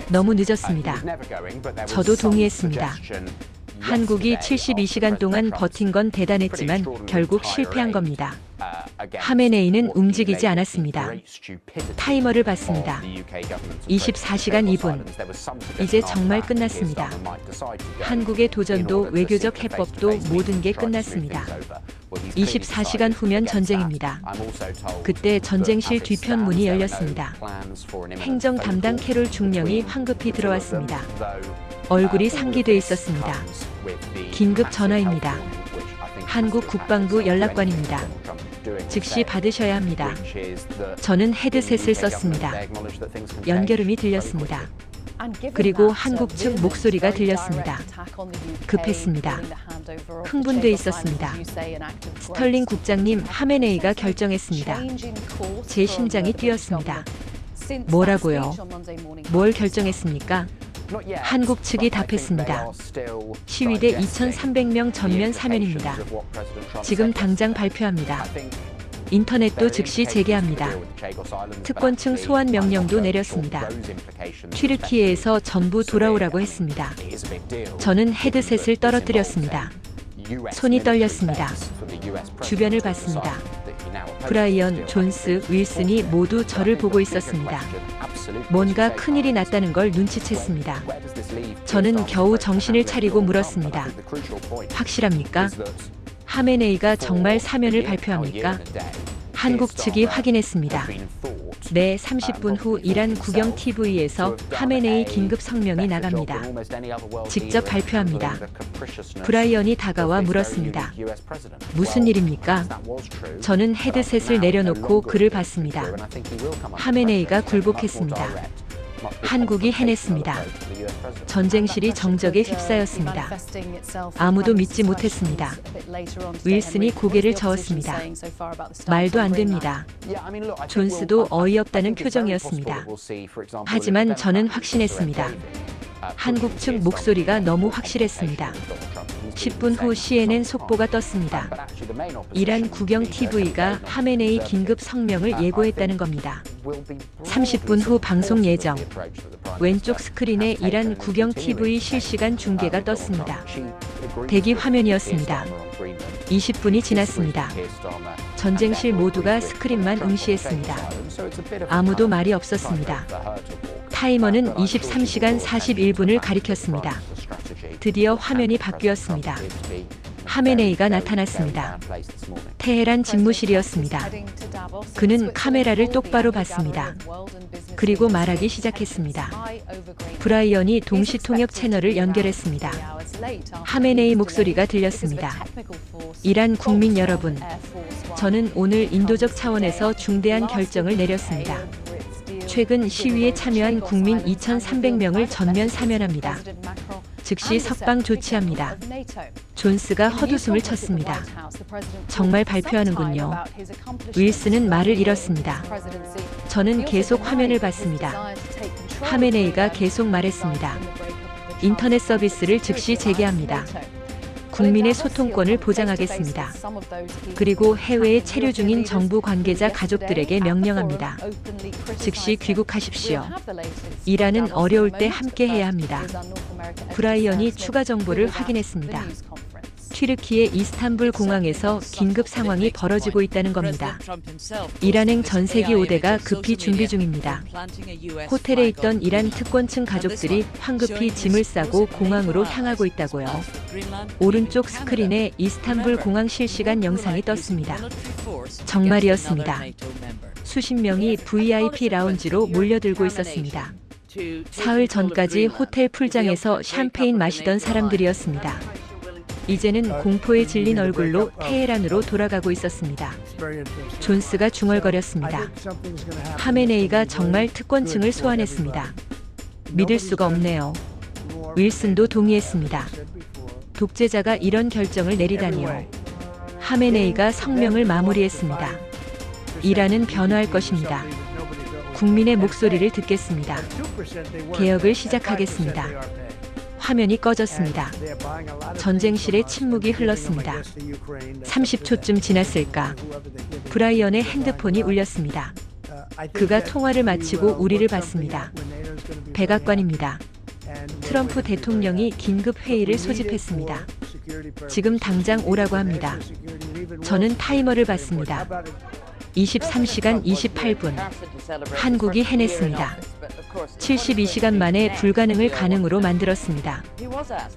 너무 늦었습니다. 저도 동의했습니다. 한국이 72시간 동안 버틴 건 대단했지만 결국 실패한 겁니다. 하메네이는 움직이지 않았습니다. 타이머를 봤습니다. 24시간 2분. 이제 정말 끝났습니다. 한국의 도전도 외교적 해법도 모든 게 끝났습니다. 24시간 후면 전쟁입니다. 그때 전쟁실 뒤편 문이 열렸습니다. 행정 담당 캐롤 중령이 황급히 들어왔습니다. 얼굴이 상기돼 있었습니다. 긴급 전화입니다. 한국 국방부 연락관입니다. 즉시 받으셔야 합니다. 저는 헤드셋을 썼습니다. 연결음이 들렸습니다. 그리고 한국 측 목소리가 들렸습니다. 급했습니다. 흥분돼 있었습니다. 스털링 국장님, 하메네이가 결정했습니다. 제 심장이 뛰었습니다. 뭐라고요? 뭘 결정했습니까? 한국 측이 답했습니다. 시위대 2,300명 전면 사면입니다. 지금 당장 발표합니다. 인터넷도 즉시 재개합니다. 특권층 소환 명령도 내렸습니다. 튀르키예에서 전부 돌아오라고 했습니다. 저는 헤드셋을 떨어뜨렸습니다. 손이 떨렸습니다. 주변을 봤습니다. 브라이언, 존스, 윌슨이 모두 저를 보고 있었습니다. 뭔가 큰일이 났다는 걸 눈치챘습니다. 저는 겨우 정신을 차리고 물었습니다. 확실합니까? 하메네이가 정말 사면을 발표합니까? 한국 측이 확인했습니다. 네, 30분 후 이란 국영 TV에서 하메네이 긴급 성명이 나갑니다. 직접 발표합니다. 브라이언이 다가와 물었습니다. 무슨 일입니까? 저는 헤드셋을 내려놓고 그를 봤습니다. 하메네이가 굴복했습니다. 한국이 해냈습니다. 전쟁실이 정적에 휩싸였습니다. 아무도 믿지 못했습니다. 윌슨이 고개를 저었습니다. 말도 안 됩니다. 존스도 어이없다는 표정이었습니다. 하지만 저는 확신했습니다. 한국 측 목소리가 너무 확실했습니다. 10분 후 CNN 속보가 떴습니다. 이란 국영 TV가 하메네이 긴급 성명을 예고했다는 겁니다. 30분 후 방송 예정. 왼쪽 스크린에 이란 국영 TV 실시간 중계가 떴습니다. 대기 화면이었습니다. 20분이 지났습니다. 전쟁실 모두가 스크린만 응시했습니다. 아무도 말이 없었습니다. 타이머는 23시간 41분을 가리켰습니다. 드디어 화면이 바뀌었습니다. 하메네이가 나타났습니다. 테헤란 집무실이었습니다. 그는 카메라를 똑바로 봤습니다. 그리고 말하기 시작했습니다. 브라이언이 동시통역 채널을 연결했습니다. 하메네이 목소리가 들렸습니다. 이란 국민 여러분, 저는 오늘 인도적 차원에서 중대한 결정을 내렸습니다. 최근 시위에 참여한 국민 2,300명을 전면 사면합니다. 즉시 석방 조치합니다. 존스가 헛웃음을 쳤습니다. 정말 발표하는군요. 윌슨은 말을 잃었습니다. 저는 계속 화면을 봤습니다. 하메네이가 계속 말했습니다. 인터넷 서비스를 즉시 재개합니다. 국민의 소통권을 보장하겠습니다. 그리고 해외에 체류 중인 정부 관계자 가족들에게 명령합니다. 즉시 귀국하십시오. 이란은 어려울 때 함께해야 합니다. 브라이언이 추가 정보를 확인했습니다. 튀르키예 이스탄불 공항에서 긴급 상황이 벌어지고 있다는 겁니다. 이란행 전세기 5대가 급히 준비 중입니다. 호텔에 있던 이란 특권층 가족들이 황급히 짐을 싸고 공항으로 향하고 있다고요. 오른쪽 스크린에 이스탄불 공항 실시간 영상이 떴습니다. 정말이었습니다. 수십 명이 VIP 라운지로 몰려들고 있었습니다. 사흘 전까지 호텔 풀장에서 샴페인 마시던 사람들이었습니다. 이제는 공포에 질린 얼굴로 테헤란으로 돌아가고 있었습니다. 존스가 중얼거렸습니다. 하메네이가 정말 특권층을 소환했습니다. 믿을 수가 없네요. 윌슨도 동의했습니다. 독재자가 이런 결정을 내리다니요. 하메네이가 성명을 마무리했습니다. 이란은 변화할 것입니다. 국민의 목소리를 듣겠습니다. 개혁을 시작하겠습니다. 화면이 꺼졌습니다. 전쟁실에 침묵이 흘렀습니다. 30초쯤 지났을까? 브라이언의 핸드폰이 울렸습니다. 그가 통화를 마치고 우리를 봤습니다. 백악관입니다. 트럼프 대통령이 긴급 회의를 소집했습니다. 지금 당장 오라고 합니다. 저는 타이머를 봤습니다. 23시간 28분. 한국이 해냈습니다. 72시간 만에 불가능을 가능으로 만들었습니다.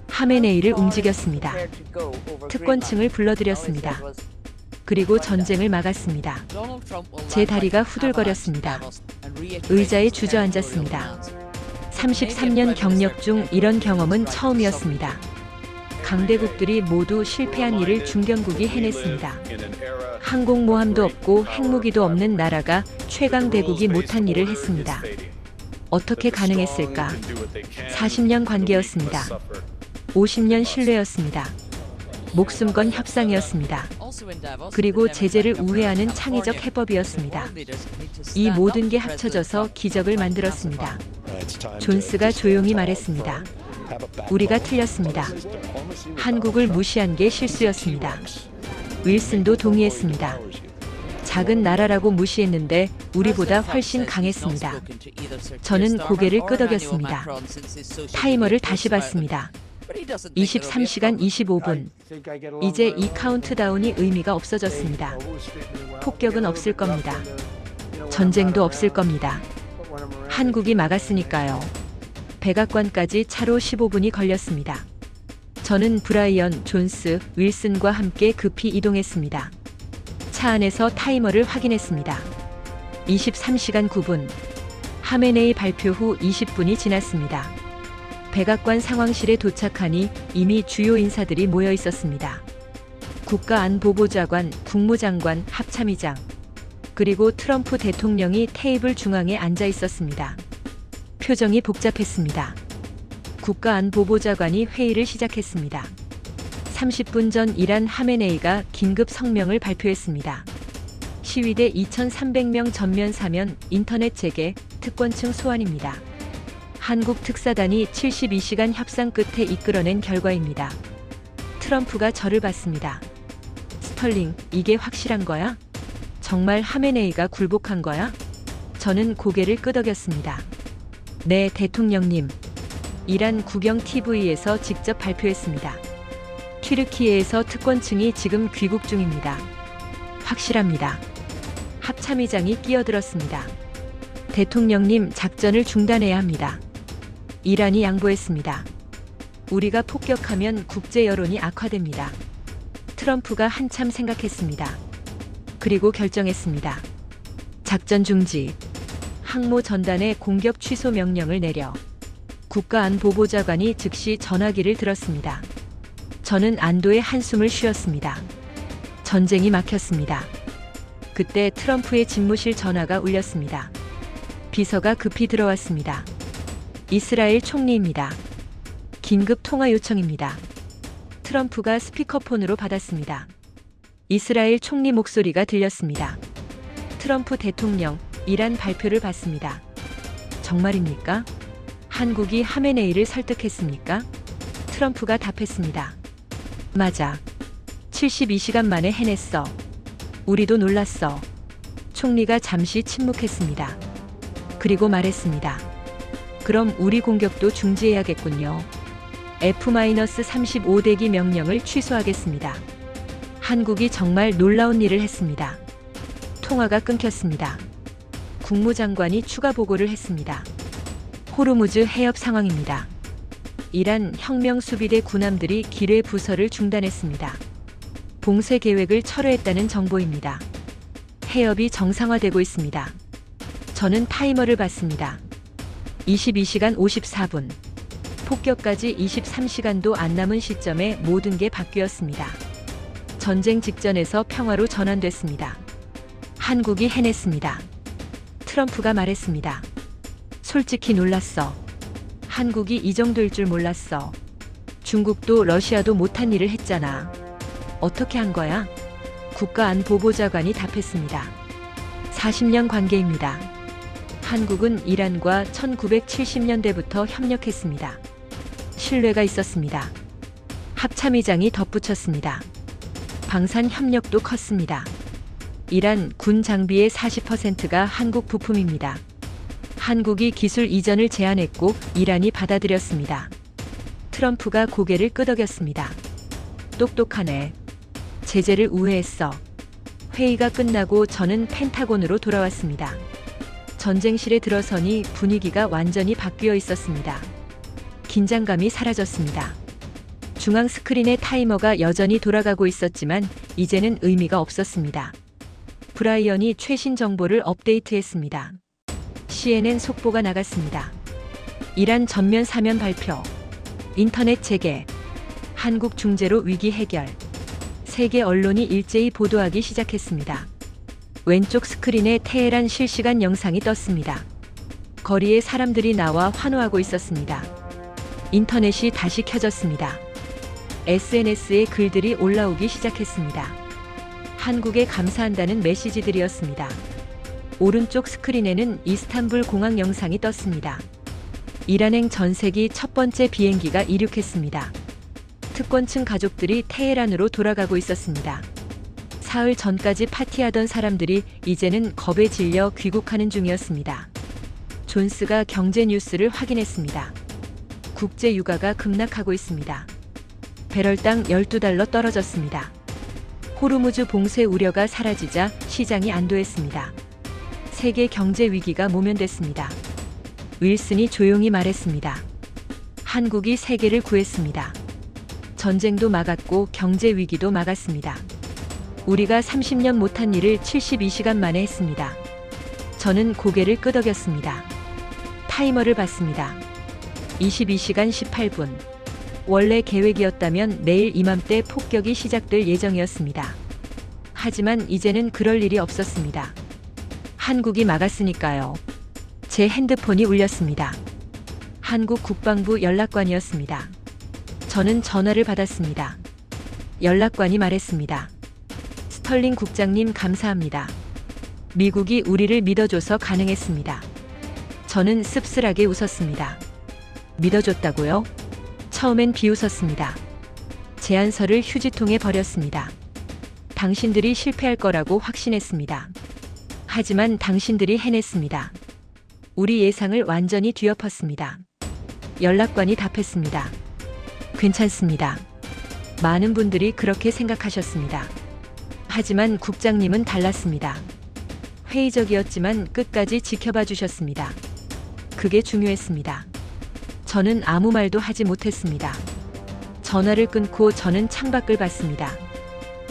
하메네이를 움직였습니다. 특권층을 불러들였습니다. 그리고 전쟁을 막았습니다. 제 다리가 후들거렸습니다. 의자에 주저앉았습니다. 33년 경력 중 이런 경험은 처음이었습니다. 강대국들이 모두 실패한 일을 중견국이 해냈습니다. 항공모함도 없고 핵무기도 없는 나라가 최강대국이 못한 일을 했습니다. 어떻게 가능했을까? 40년 관계였습니다. 50년 신뢰였습니다. 목숨 건 협상이었습니다. 그리고 제재를 우회하는 창의적 해법이었습니다. 이 모든 게 합쳐져서 기적을 만들었습니다. 존스가 조용히 말했습니다. 우리가 틀렸습니다. 한국을 무시한 게 실수였습니다. 윌슨도 동의했습니다. 작은 나라라고 무시했는데 우리보다 훨씬 강했습니다. 저는 고개를 끄덕였습니다. 타이머를 다시 봤습니다. 23시간 25분. 이제 이 카운트다운이 의미가 없어졌습니다. 폭격은 없을 겁니다. 전쟁도 없을 겁니다. 한국이 막았으니까요. 백악관까지 차로 15분이 걸렸습니다. 저는 브라이언, 존스, 윌슨과 함께 급히 이동했습니다. 차 안에서 타이머를 확인했습니다. 23시간 9분. 하메네이 발표 후 20분이 지났습니다. 백악관 상황실에 도착하니 이미 주요 인사들이 모여 있었습니다. 국가안보보좌관, 국무장관, 합참의장, 그리고 트럼프 대통령이 테이블 중앙에 앉아 있었습니다. 표정이 복잡했습니다. 국가안보보좌관이 회의를 시작했습니다. 30분 전 이란 하메네이가 긴급 성명을 발표했습니다. 시위대 2,300명 전면 사면, 인터넷 재개, 특권층 소환입니다. 한국 특사단이 72시간 협상 끝에 이끌어낸 결과입니다. 트럼프가 저를 봤습니다. 스털링, 이게 확실한 거야? 정말 하메네이가 굴복한 거야? 저는 고개를 끄덕였습니다. 네, 대통령님. 이란 국영 TV에서 직접 발표했습니다. 튀르키예에서 특권층이 지금 귀국 중입니다. 확실합니다. 합참의장이 끼어들었습니다. 대통령님, 작전을 중단해야 합니다. 이란이 양보했습니다. 우리가 폭격하면 국제 여론이 악화됩니다. 트럼프가 한참 생각했습니다. 그리고 결정했습니다. 작전 중지. 항모 전단에 공격 취소 명령을 내려 국가안보보좌관이 즉시 전화기를 들었습니다. 저는 안도의 한숨을 쉬었습니다. 전쟁이 막혔습니다. 그때 트럼프의 집무실 전화가 울렸습니다. 비서가 급히 들어왔습니다. 이스라엘 총리입니다. 긴급 통화 요청입니다. 트럼프가 스피커폰으로 받았습니다. 이스라엘 총리 목소리가 들렸습니다. 트럼프 대통령, 이란 발표를 받습니다. 정말입니까? 한국이 하메네이를 설득했습니까? 트럼프가 답했습니다. 맞아. 72시간 만에 해냈어. 우리도 놀랐어. 총리가 잠시 침묵했습니다. 그리고 말했습니다. 그럼 우리 공격도 중지해야겠군요. F-35대기 명령을 취소하겠습니다. 한국이 정말 놀라운 일을 했습니다. 통화가 끊겼습니다. 국무장관이 추가 보고를 했습니다. 호르무즈 해협 상황입니다. 이란 혁명수비대 군함들이 기뢰 부서를 중단했습니다. 봉쇄 계획을 철회했다는 정보입니다. 해협이 정상화되고 있습니다. 저는 타이머를 봤습니다. 22시간 54분. 폭격까지 23시간도 안 남은 시점에 모든 게 바뀌었습니다. 전쟁 직전에서 평화로 전환됐습니다. 한국이 해냈습니다. 트럼프가 말했습니다. 솔직히 놀랐어. 한국이 이 정도일 줄 몰랐어. 중국도 러시아도 못한 일을 했잖아. 어떻게 한 거야? 국가안보보좌관이 답했습니다. 40년 관계입니다. 한국은 이란과 1970년대부터 협력했습니다. 신뢰가 있었습니다. 합참의장이 덧붙였습니다. 방산 협력도 컸습니다. 이란 군 장비의 40%가 한국 부품입니다. 한국이 기술 이전을 제안했고 이란이 받아들였습니다. 트럼프가 고개를 끄덕였습니다. 똑똑하네. 제재를 우회했어. 회의가 끝나고 저는 펜타곤으로 돌아왔습니다. 전쟁실에 들어서니 분위기가 완전히 바뀌어 있었습니다. 긴장감이 사라졌습니다. 중앙 스크린의 타이머가 여전히 돌아가고 있었지만 이제는 의미가 없었습니다. 브라이언이 최신 정보를 업데이트했습니다. CNN 속보가 나갔습니다. 이란 전면 사면 발표. 인터넷 재개. 한국 중재로 위기 해결. 세계 언론이 일제히 보도하기 시작했습니다. 왼쪽 스크린에 테헤란 실시간 영상이 떴습니다. 거리에 사람들이 나와 환호하고 있었습니다. 인터넷이 다시 켜졌습니다. SNS에 글들이 올라오기 시작했습니다. 한국에 감사한다는 메시지들이었습니다. 오른쪽 스크린에는 이스탄불 공항 영상이 떴습니다. 이란행 전세기 첫 번째 비행기가 이륙했습니다. 특권층 가족들이 테헤란으로 돌아가고 있었습니다. 사흘 전까지 파티하던 사람들이 이제는 겁에 질려 귀국하는 중이었습니다. 존스가 경제 뉴스를 확인했습니다. 국제 유가가 급락하고 있습니다. 배럴당 12달러 떨어졌습니다. 호르무즈 봉쇄 우려가 사라지자 시장이 안도했습니다. 세계 경제 위기가 모면됐습니다. 윌슨이 조용히 말했습니다. 한국이 세계를 구했습니다. 전쟁도 막았고 경제 위기도 막았습니다. 우리가 30년 못한 일을 72시간 만에 했습니다. 저는 고개를 끄덕였습니다. 타이머를 봤습니다. 22시간 18분. 원래 계획이었다면 내일 이맘때 폭격이 시작될 예정이었습니다. 하지만 이제는 그럴 일이 없었습니다. 한국이 막았으니까요. 제 핸드폰이 울렸습니다. 한국 국방부 연락관이었습니다. 저는 전화를 받았습니다. 연락관이 말했습니다. 스털링 국장님 감사합니다. 미국이 우리를 믿어줘서 가능했습니다. 저는 씁쓸하게 웃었습니다. 믿어줬다고요? 처음엔 비웃었습니다. 제안서를 휴지통에 버렸습니다. 당신들이 실패할 거라고 확신했습니다. 하지만 당신들이 해냈습니다. 우리 예상을 완전히 뒤엎었습니다. 연락관이 답했습니다. 괜찮습니다. 많은 분들이 그렇게 생각하셨습니다. 하지만 국장님은 달랐습니다. 회의적이었지만 끝까지 지켜봐 주셨습니다. 그게 중요했습니다. 저는 아무 말도 하지 못했습니다. 전화를 끊고 저는 창밖을 봤습니다.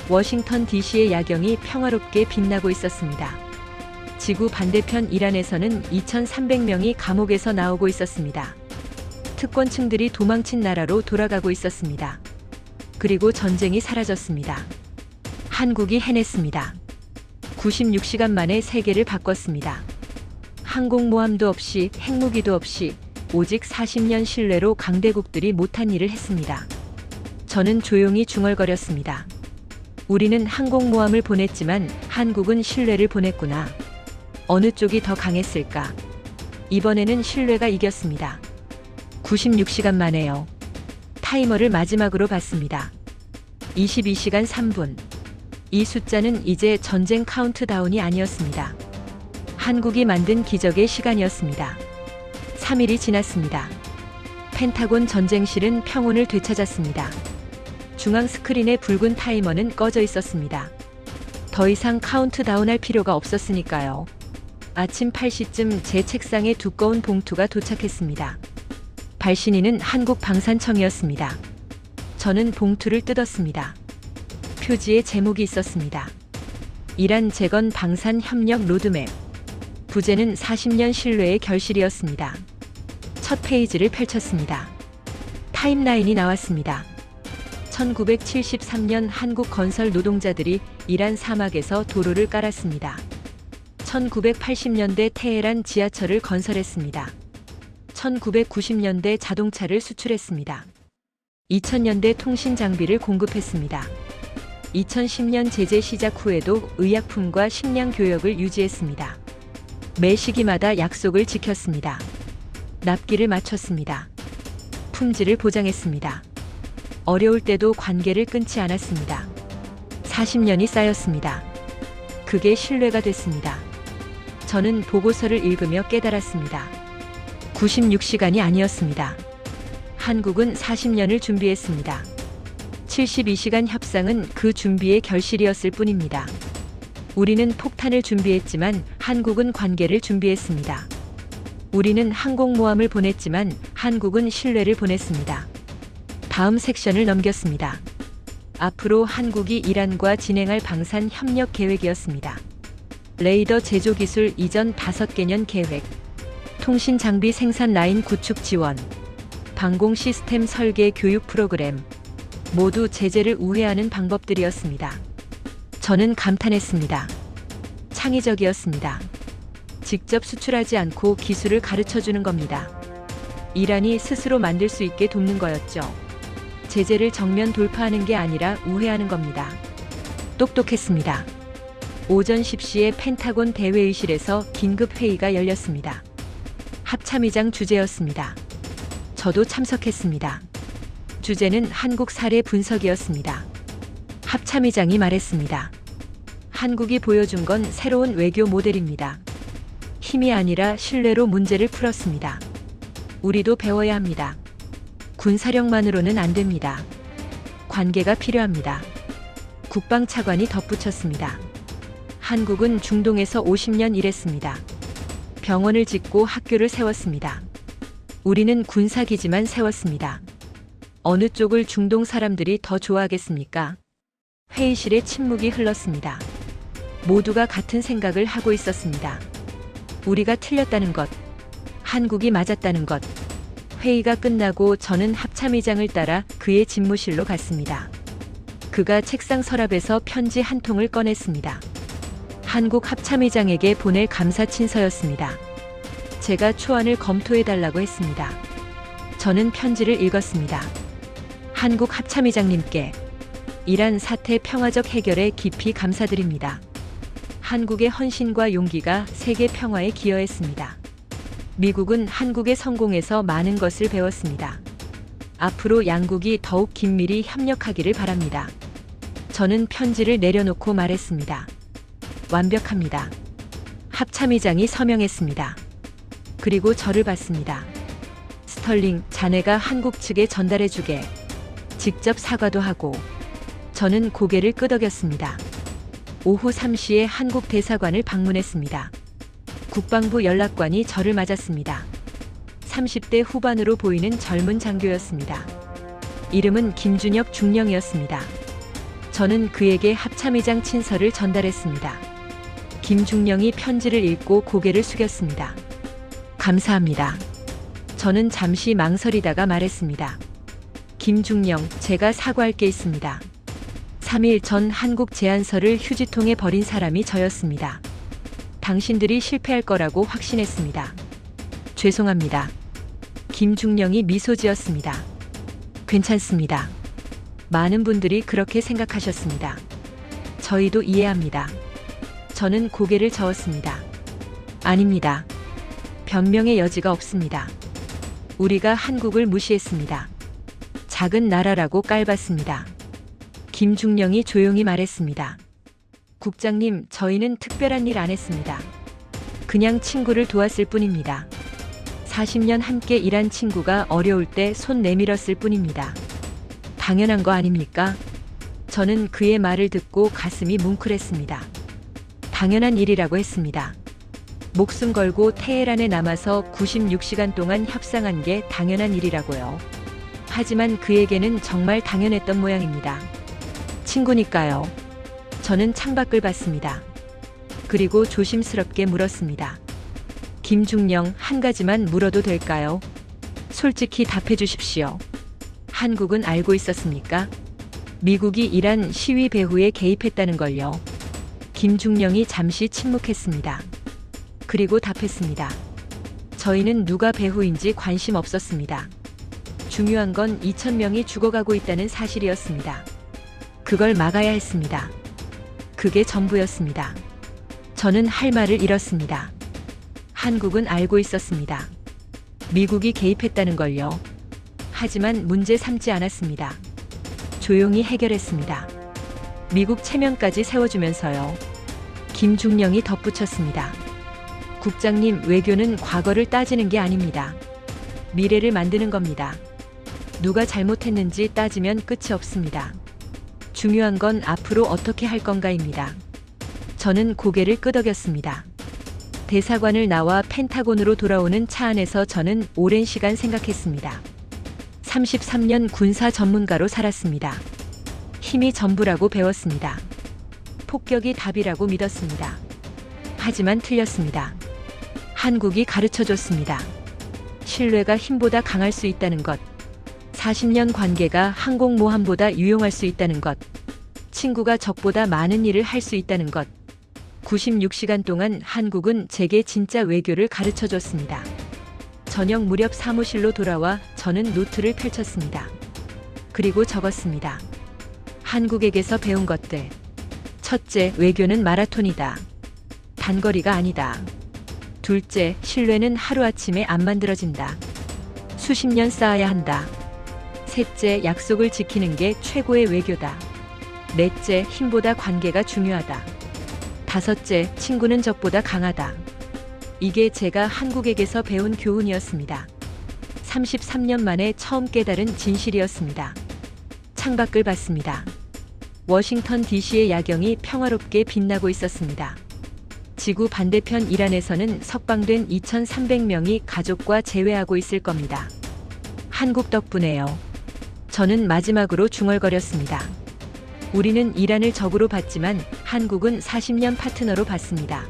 워싱턴 DC의 야경이 평화롭게 빛나고 있었습니다. 지구 반대편 이란에서는 2,300명이 감옥에서 나오고 있었습니다. 특권층들이 도망친 나라로 돌아가고 있었습니다. 그리고 전쟁이 사라졌습니다. 한국이 해냈습니다. 96시간 만에 세계를 바꿨습니다. 항공모함도 없이 핵무기도 없이 오직 40년 신뢰로 강대국들이 못한 일을 했습니다. 저는 조용히 중얼거렸습니다. 우리는 항공모함을 보냈지만 한국은 신뢰를 보냈구나. 어느 쪽이 더 강했을까? 이번에는 신뢰가 이겼습니다. 96시간 만에요. 타이머를 마지막으로 봤습니다. 22시간 3분. 이 숫자는 이제 전쟁 카운트다운이 아니었습니다. 한국이 만든 기적의 시간이었습니다. 3일이 지났습니다. 펜타곤 전쟁실은 평온을 되찾았습니다. 중앙 스크린의 붉은 타이머는 꺼져 있었습니다. 더 이상 카운트다운할 필요가 없었으니까요. 아침 8시쯤 제 책상에 두꺼운 봉투가 도착했습니다. 발신인은 한국 방산청이었습니다. 저는 봉투를 뜯었습니다. 표지에 제목이 있었습니다. 이란 재건 방산 협력 로드맵. 부제는 40년 신뢰의 결실이었습니다. 첫 페이지를 펼쳤습니다. 타임라인이 나왔습니다. 1973년 한국 건설 노동자들이 이란 사막에서 도로를 깔았습니다. 1980년대 테헤란 지하철을 건설했습니다. 1990년대 자동차를 수출했습니다. 2000년대 통신 장비를 공급했습니다. 2010년 제재 시작 후에도 의약품과 식량 교역을 유지했습니다. 매 시기마다 약속을 지켰습니다. 납기를 맞췄습니다. 품질을 보장했습니다. 어려울 때도 관계를 끊지 않았습니다. 40년이 쌓였습니다. 그게 신뢰가 됐습니다. 저는 보고서를 읽으며 깨달았습니다. 96시간이 아니었습니다. 한국은 40년을 준비했습니다. 72시간 협상은 그 준비의 결실이었을 뿐입니다. 우리는 폭탄을 준비했지만 한국은 관계를 준비했습니다. 우리는 항공모함을 보냈지만 한국은 신뢰를 보냈습니다. 다음 섹션을 넘겼습니다. 앞으로 한국이 이란과 진행할 방산 협력 계획이었습니다. 레이더 제조 기술 이전 5개년 계획, 통신 장비 생산 라인 구축 지원, 방공 시스템 설계 교육 프로그램, 모두 제재를 우회하는 방법들이었습니다. 저는 감탄했습니다. 창의적이었습니다. 직접 수출하지 않고 기술을 가르쳐주는 겁니다. 이란이 스스로 만들 수 있게 돕는 거였죠. 제재를 정면 돌파하는 게 아니라 우회하는 겁니다. 똑똑했습니다. 오전 10시에 펜타곤 대회의실에서 긴급 회의가 열렸습니다. 합참의장 주재였습니다. 저도 참석했습니다. 주제는 한국 사례 분석이었습니다. 합참의장이 말했습니다. 한국이 보여준 건 새로운 외교 모델입니다. 힘이 아니라 신뢰로 문제를 풀었습니다. 우리도 배워야 합니다. 군사력만으로는 안 됩니다. 관계가 필요합니다. 국방차관이 덧붙였습니다. 한국은 중동에서 50년 일했습니다. 병원을 짓고 학교를 세웠습니다. 우리는 군사기지만 세웠습니다. 어느 쪽을 중동 사람들이 더 좋아하겠습니까? 회의실에 침묵이 흘렀습니다. 모두가 같은 생각을 하고 있었습니다. 우리가 틀렸다는 것, 한국이 맞았다는 것. 회의가 끝나고 저는 합참의장을 따라 그의 집무실로 갔습니다. 그가 책상 서랍에서 편지 한 통을 꺼냈습니다. 한국 합참의장에게 보낼 감사 친서였습니다. 제가 초안을 검토해달라고 했습니다. 저는 편지를 읽었습니다. 한국 합참의장님께 이란 사태 평화적 해결에 깊이 감사드립니다. 한국의 헌신과 용기가 세계 평화에 기여했습니다. 미국은 한국의 성공에서 많은 것을 배웠습니다. 앞으로 양국이 더욱 긴밀히 협력하기를 바랍니다. 저는 편지를 내려놓고 말했습니다. 완벽합니다. 합참의장이 서명했습니다. 그리고 저를 봤습니다. 스털링, 자네가 한국 측에 전달해주게. 직접 사과도 하고. 저는 고개를 끄덕였습니다. 오후 3시에 한국 대사관을 방문했습니다. 국방부 연락관이 저를 맞았습니다. 30대 후반으로 보이는 젊은 장교였습니다. 이름은 김준혁 중령이었습니다. 저는 그에게 합참의장 친서를 전달했습니다. 김중령이 편지를 읽고 고개를 숙였습니다. 감사합니다. 저는 잠시 망설이다가 말했습니다. 김중령, 제가 사과할 게 있습니다. 3일 전 한국 제안서를 휴지통에 버린 사람이 저였습니다. 당신들이 실패할 거라고 확신했습니다. 죄송합니다. 김중령이 미소 지었습니다. 괜찮습니다. 많은 분들이 그렇게 생각하셨습니다. 저희도 이해합니다. 저는 고개를 저었습니다. 아닙니다. 변명의 여지가 없습니다. 우리가 한국을 무시했습니다. 작은 나라라고 깔봤습니다. 김중령이 조용히 말했습니다. 국장님, 저희는 특별한 일 안 했습니다. 그냥 친구를 도왔을 뿐입니다. 40년 함께 일한 친구가 어려울 때 손 내밀었을 뿐입니다. 당연한 거 아닙니까? 저는 그의 말을 듣고 가슴이 뭉클했습니다. 당연한 일이라고 했습니다. 목숨 걸고 테헤란에 남아서 96시간 동안 협상한 게 당연한 일이라고요. 하지만 그에게는 정말 당연했던 모양입니다. 친구니까요. 저는 창밖을 봤습니다. 그리고 조심스럽게 물었습니다. 김중령, 한 가지만 물어도 될까요? 솔직히 답해 주십시오. 한국은 알고 있었습니까? 미국이 이란 시위 배후에 개입했다는 걸요. 김중령이 잠시 침묵했습니다. 그리고 답했습니다. 저희는 누가 배후인지 관심 없었습니다. 중요한 건 2,000명이 죽어가고 있다는 사실이었습니다. 그걸 막아야 했습니다. 그게 전부였습니다. 저는 할 말을 잃었습니다. 한국은 알고 있었습니다. 미국이 개입했다는 걸요. 하지만 문제 삼지 않았습니다. 조용히 해결했습니다. 미국 체면까지 세워주면서요. 김중령이 덧붙였습니다. 국장님, 외교는 과거를 따지는 게 아닙니다. 미래를 만드는 겁니다. 누가 잘못했는지 따지면 끝이 없습니다. 중요한 건 앞으로 어떻게 할 건가입니다. 저는 고개를 끄덕였습니다. 대사관을 나와 펜타곤으로 돌아오는 차 안에서 저는 오랜 시간 생각했습니다. 33년 군사 전문가로 살았습니다. 힘이 전부라고 배웠습니다. 폭격이 답이라고 믿었습니다. 하지만 틀렸습니다. 한국이 가르쳐줬습니다. 신뢰가 힘보다 강할 수 있다는 것. 40년 관계가 항공모함보다 유용할 수 있다는 것. 친구가 적보다 많은 일을 할 수 있다는 것. 96시간 동안 한국은 제게 진짜 외교를 가르쳐줬습니다. 저녁 무렵 사무실로 돌아와 저는 노트를 펼쳤습니다. 그리고 적었습니다. 한국에게서 배운 것들. 첫째, 외교는 마라톤이다. 단거리가 아니다. 둘째, 신뢰는 하루아침에 안 만들어진다. 수십 년 쌓아야 한다. 셋째, 약속을 지키는 게 최고의 외교다. 넷째, 힘보다 관계가 중요하다. 다섯째, 친구는 적보다 강하다. 이게 제가 한국에게서 배운 교훈이었습니다. 33년 만에 처음 깨달은 진실이었습니다. 창밖을 봤습니다. 워싱턴 DC의 야경이 평화롭게 빛나고 있었습니다. 지구 반대편 이란에서는 석방된 2,300명이 가족과 재회하고 있을 겁니다. 한국 덕분에요. 저는 마지막으로 중얼거렸습니다. 우리는 이란을 적으로 봤지만 한국은 40년 파트너로 봤습니다.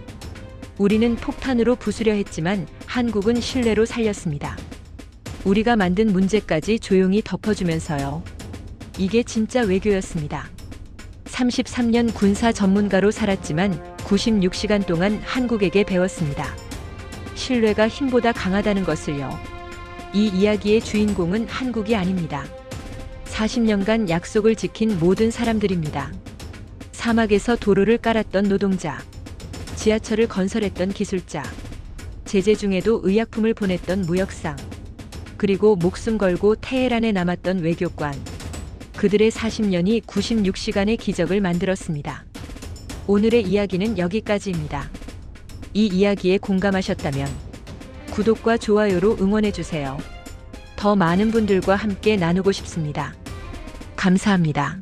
우리는 폭탄으로 부수려 했지만 한국은 신뢰로 살렸습니다. 우리가 만든 문제까지 조용히 덮어주면서요. 이게 진짜 외교였습니다. 33년 군사 전문가로 살았지만 96시간 동안 한국에게 배웠습니다. 신뢰가 힘보다 강하다는 것을요. 이 이야기의 주인공은 한국이 아닙니다. 40년간 약속을 지킨 모든 사람들입니다. 사막에서 도로를 깔았던 노동자, 지하철을 건설했던 기술자, 제재 중에도 의약품을 보냈던 무역상, 그리고 목숨 걸고 테헤란에 남았던 외교관. 그들의 40년이 96시간의 기적을 만들었습니다. 오늘의 이야기는 여기까지입니다. 이 이야기에 공감하셨다면 구독과 좋아요로 응원해주세요. 더 많은 분들과 함께 나누고 싶습니다. 감사합니다.